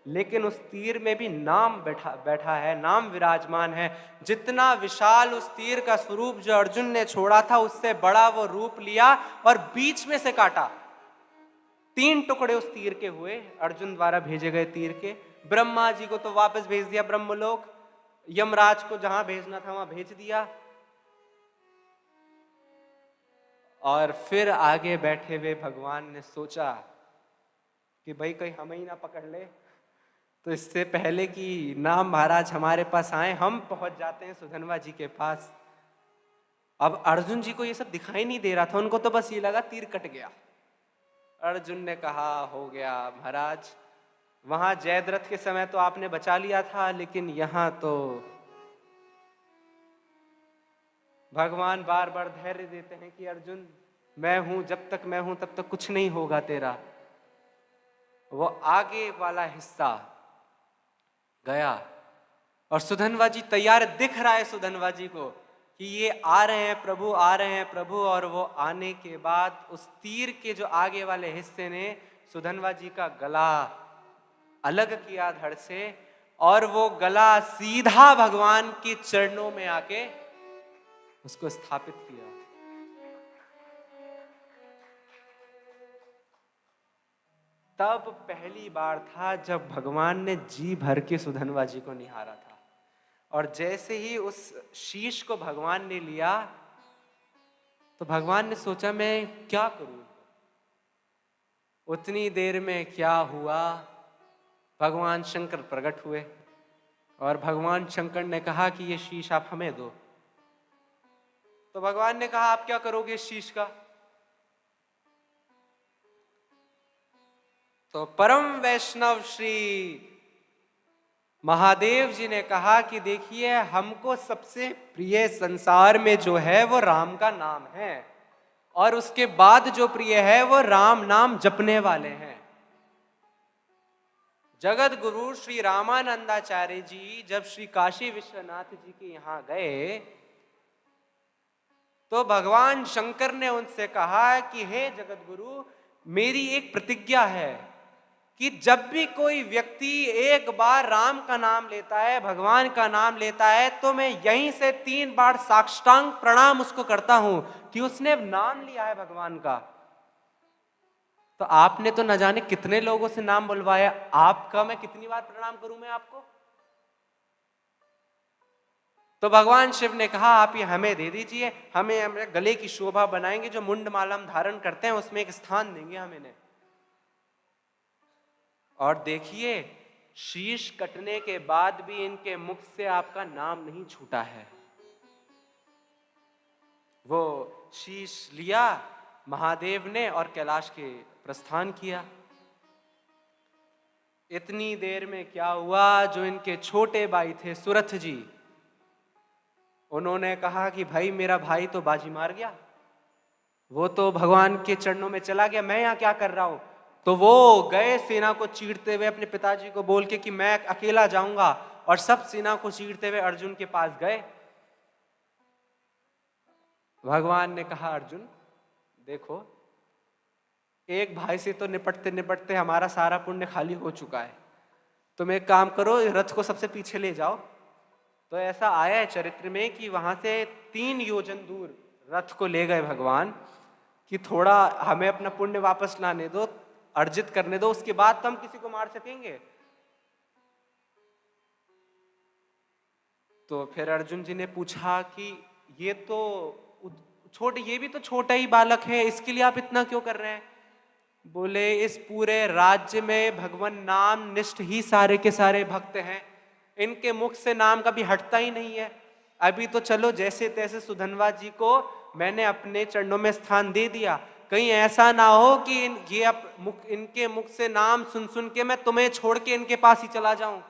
लेकिन उस तीर में भी नाम बैठा है, नाम विराजमान है। जितना विशाल उस तीर का स्वरूप जो अर्जुन ने छोड़ा था, उससे बड़ा वो रूप लिया और बीच में से काटा। 3 टुकड़े उस तीर के हुए, अर्जुन द्वारा भेजे गए तीर के। ब्रह्मा जी को तो वापस भेज दिया ब्रह्मलोक, यमराज को जहां भेजना था वहां भेज दिया, और फिर आगे बैठे हुए भगवान ने सोचा कि भाई कहीं हमें ही ना पकड़ ले, तो इससे पहले कि ना महाराज हमारे पास आए, हम पहुंच जाते हैं सुधनवा जी के पास। अब अर्जुन जी को ये सब दिखाई नहीं दे रहा था, उनको तो बस ये लगा तीर कट गया। अर्जुन ने कहा हो गया महाराज, वहां जयद्रथ के समय तो आपने बचा लिया था, लेकिन यहां तो भगवान बार बार धैर्य देते हैं कि अर्जुन मैं हूं, जब तक मैं हूं तब तक कुछ नहीं होगा तेरा। वो आगे वाला हिस्सा गया और सुधनवा जी तैयार, दिख रहा है सुधनवा जी को कि ये आ रहे हैं प्रभु, आ रहे हैं प्रभु। और वो आने के बाद उस तीर के जो आगे वाले हिस्से ने सुधनवा जी का गला अलग किया धड़ से, और वो गला सीधा भगवान के चरणों में आके उसको स्थापित किया। तब पहली बार था जब भगवान ने जी भर के सुधनवा जी को निहारा था, और जैसे ही उस शीश को भगवान ने लिया तो भगवान ने सोचा मैं क्या करूं। उतनी देर में क्या हुआ, भगवान शंकर प्रकट हुए और भगवान शंकर ने कहा कि ये शीश आप हमें दो। तो भगवान ने कहा आप क्या करोगे इस शीश का? तो परम वैष्णव श्री महादेव जी ने कहा कि देखिए, हमको सबसे प्रिय संसार में जो है वो राम का नाम है, और उसके बाद जो प्रिय है वो राम नाम जपने वाले हैं। जगत गुरु श्री रामानंदाचार्य जी जब श्री काशी विश्वनाथ जी के यहां गए तो भगवान शंकर ने उनसे कहा कि हे जगत गुरु, मेरी एक प्रतिज्ञा है कि जब भी कोई व्यक्ति एक बार राम का नाम लेता है, भगवान का नाम लेता है, तो मैं यहीं से 3 बार साष्टांग प्रणाम उसको करता हूं कि उसने नाम लिया है भगवान का। तो आपने तो न जाने कितने लोगों से नाम बुलवाया, आपका मैं कितनी बार प्रणाम करूं मैं आपको? तो भगवान शिव ने कहा आप ये हमें दे दीजिए, हमें गले की शोभा बनाएंगे, जो मुंड माला हम धारण करते हैं उसमें एक स्थान देंगे हम इन्हें। और देखिए, शीश कटने के बाद भी इनके मुख से आपका नाम नहीं छूटा है। वो शीश लिया महादेव ने और कैलाश के प्रस्थान किया। इतनी देर में क्या हुआ, जो इनके छोटे भाई थे सुरथ जी, उन्होंने कहा कि भाई मेरा भाई तो बाजी मार गया, वो तो भगवान के चरणों में चला गया, मैं यहाँ क्या कर रहा हूं। तो वो गए सेना को चीरते हुए अपने पिताजी को बोल के कि मैं अकेला जाऊंगा, और सब सेना को चीरते हुए अर्जुन के पास गए। भगवान ने कहा अर्जुन देखो, एक भाई से तो निपटते निपटते हमारा सारा पुण्य खाली हो चुका है, तुम एक काम करो, रथ को सबसे पीछे ले जाओ। तो ऐसा आया है चरित्र में कि वहां से 3 योजन दूर रथ को ले गए भगवान कि थोड़ा हमें अपना पुण्य वापस लाने दो, अर्जित करने दो, उसके बाद तो हम किसी को मार सकेंगे। तो फिर अर्जुन जी ने पूछा कि ये तो ये भी तो छोटा ही बालक है, इसके लिए आप इतना क्यों कर रहे हैं? बोले इस पूरे राज्य में भगवान नाम निष्ठ ही सारे के सारे भक्त हैं, इनके मुख से नाम कभी हटता ही नहीं है। अभी तो चलो जैसे तैसे सुधनवा जी को मैंने अपने चरणों में स्थान दे दिया, कहीं ऐसा ना हो कि इनके मुख से नाम सुन सुन के मैं तुम्हें छोड़ के इनके पास ही चला जाऊं।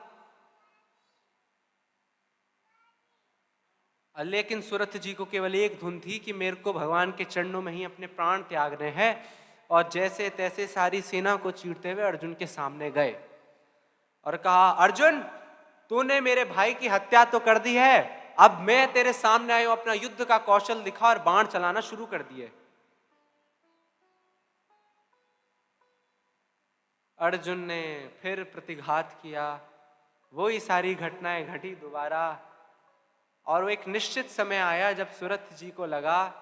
लेकिन सुरथ जी को केवल एक धुन थी कि मेरे को भगवान के चरणों में ही अपने प्राण त्यागने हैं। और जैसे तैसे सारी सेना को चीरते हुए अर्जुन के सामने गए और कहा, अर्जुन तूने मेरे भाई की हत्या तो कर दी है, अब मैं तेरे सामने आया हूं, अपना युद्ध का कौशल दिखा, और बाण चलाना शुरू कर दिए। अर्जुन ने फिर प्रतिघात किया, वही सारी घटनाएं घटी दोबारा। और वो एक निश्चित समय आया जब सुरथ जी को लगा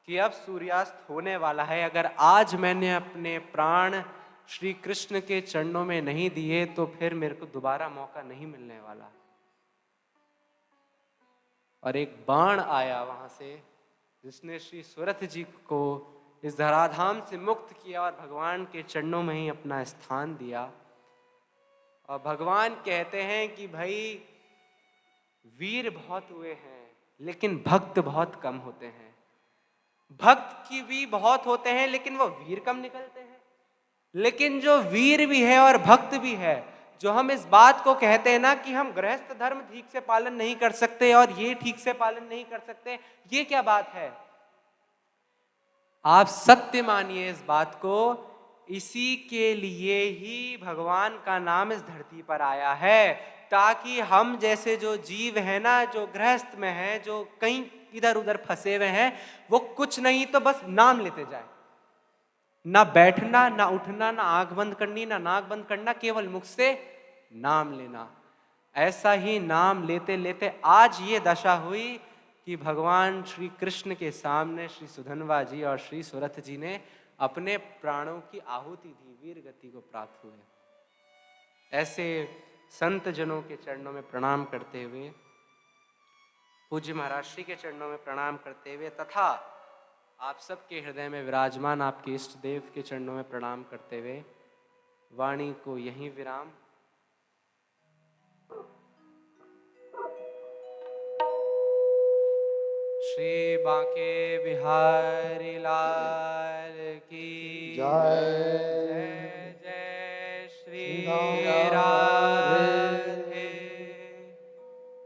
कि अब सूर्यास्त होने वाला है, अगर आज मैंने अपने प्राण श्री कृष्ण के चरणों में नहीं दिए तो फिर मेरे को दोबारा मौका नहीं मिलने वाला। और एक बाण आया वहां से जिसने श्री सुरथ जी को इस धराधाम से मुक्त किया और भगवान के चरणों में ही अपना स्थान दिया। और भगवान कहते हैं कि भाई वीर बहुत हुए हैं लेकिन भक्त बहुत कम होते हैं। भक्त की भी बहुत होते हैं लेकिन वो वीर कम निकलते हैं। लेकिन जो वीर भी है और भक्त भी है, जो हम इस बात को कहते हैं ना कि हम गृहस्थ धर्म ठीक से पालन नहीं कर सकते और ये ठीक से पालन नहीं कर सकते, ये क्या बात है? आप सत्य मानिए इस बात को, इसी के लिए ही भगवान का नाम इस धरती पर आया है, ताकि हम जैसे जो जीव है ना, जो गृहस्थ में है, जो कहीं इधर उधर फंसे हुए हैं, वो कुछ नहीं तो बस नाम लेते जाए। ना बैठना, ना उठना, ना आंख बंद करनी, ना नाक बंद करना, केवल मुख से नाम लेना। ऐसा ही नाम लेते लेते आज ये दशा हुई कि भगवान श्री कृष्ण के सामने श्री सुधनवा जी और श्री सुरथ जी ने अपने प्राणों की आहुति दी, वीर गति को प्राप्त हुए। ऐसे संत जनों के चरणों में प्रणाम करते हुए, पूज्य महाराज श्री के चरणों में प्रणाम करते हुए तथा आप सबके हृदय में विराजमान आपके इष्ट देव के चरणों में प्रणाम करते हुए वाणी को यहीं विराम। श्री बांके बिहारी लाल की जय। जय जय श्री राधे। राधे।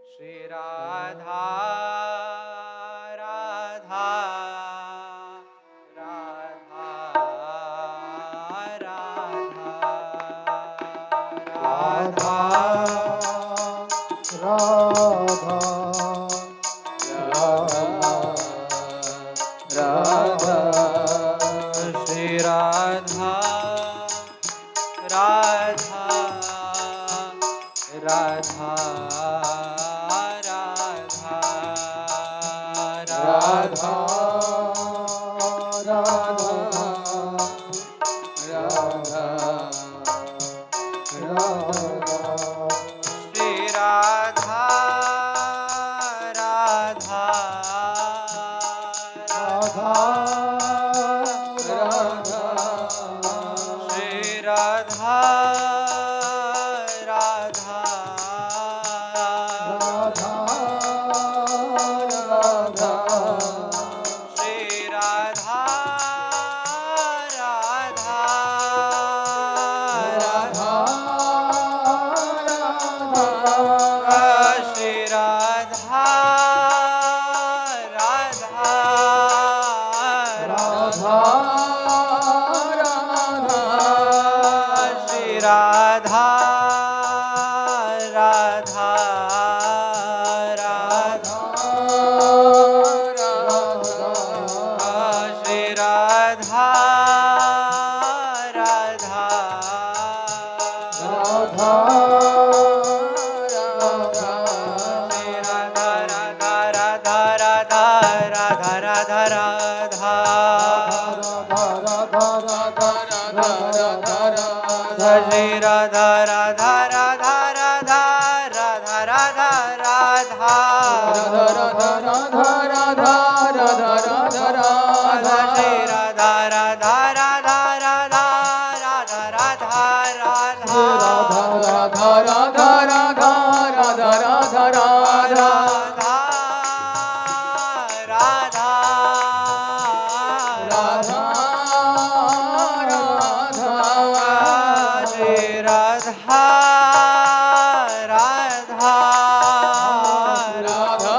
श्री राधा राधा राधा राधा राधा राधा श्री राधा राधा राधा राधा श्री राधा राधा श्री राधा राधा श्री राधा राधा श्री राधा श्री राधा राधा श्री राधा राधा श्री राधा राधा राधा राधा राधा राधा श्री राधा राधा राधा राधा राधा राधा राधा श्री राधा राधा राधा राधा राधा राधा राधा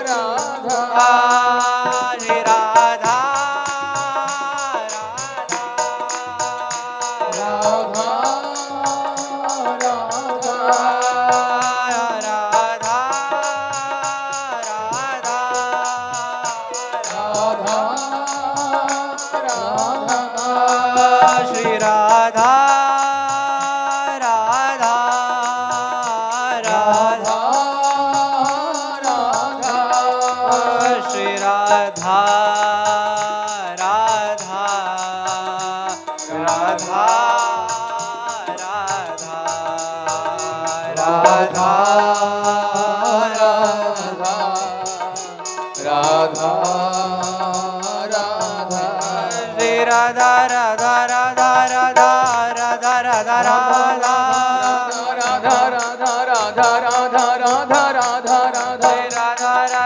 राधा हरे राधा राधा राधा श्री राधा राधा राधा श्री राधा राधा राधा राधा राधा श्री राधा राधा राधा राधा राधा राधा राधा श्री राधा राधा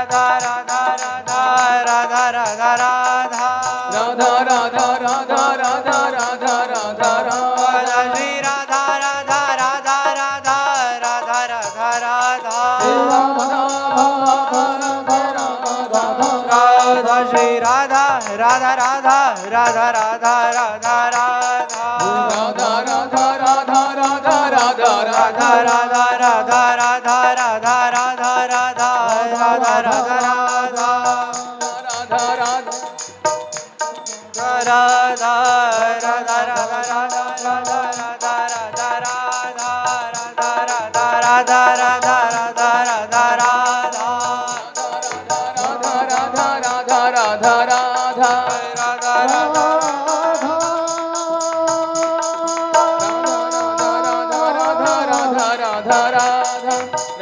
राधा राधा राधा राधा राधा श्री राधा राधा राधा राधा राधा राधा राधा राधा श्री राधा राधा राधा राधा राधा राधा राधा राधा राधा राधा राधा राधा राधा राधा राधा राधा राधा राधा राधा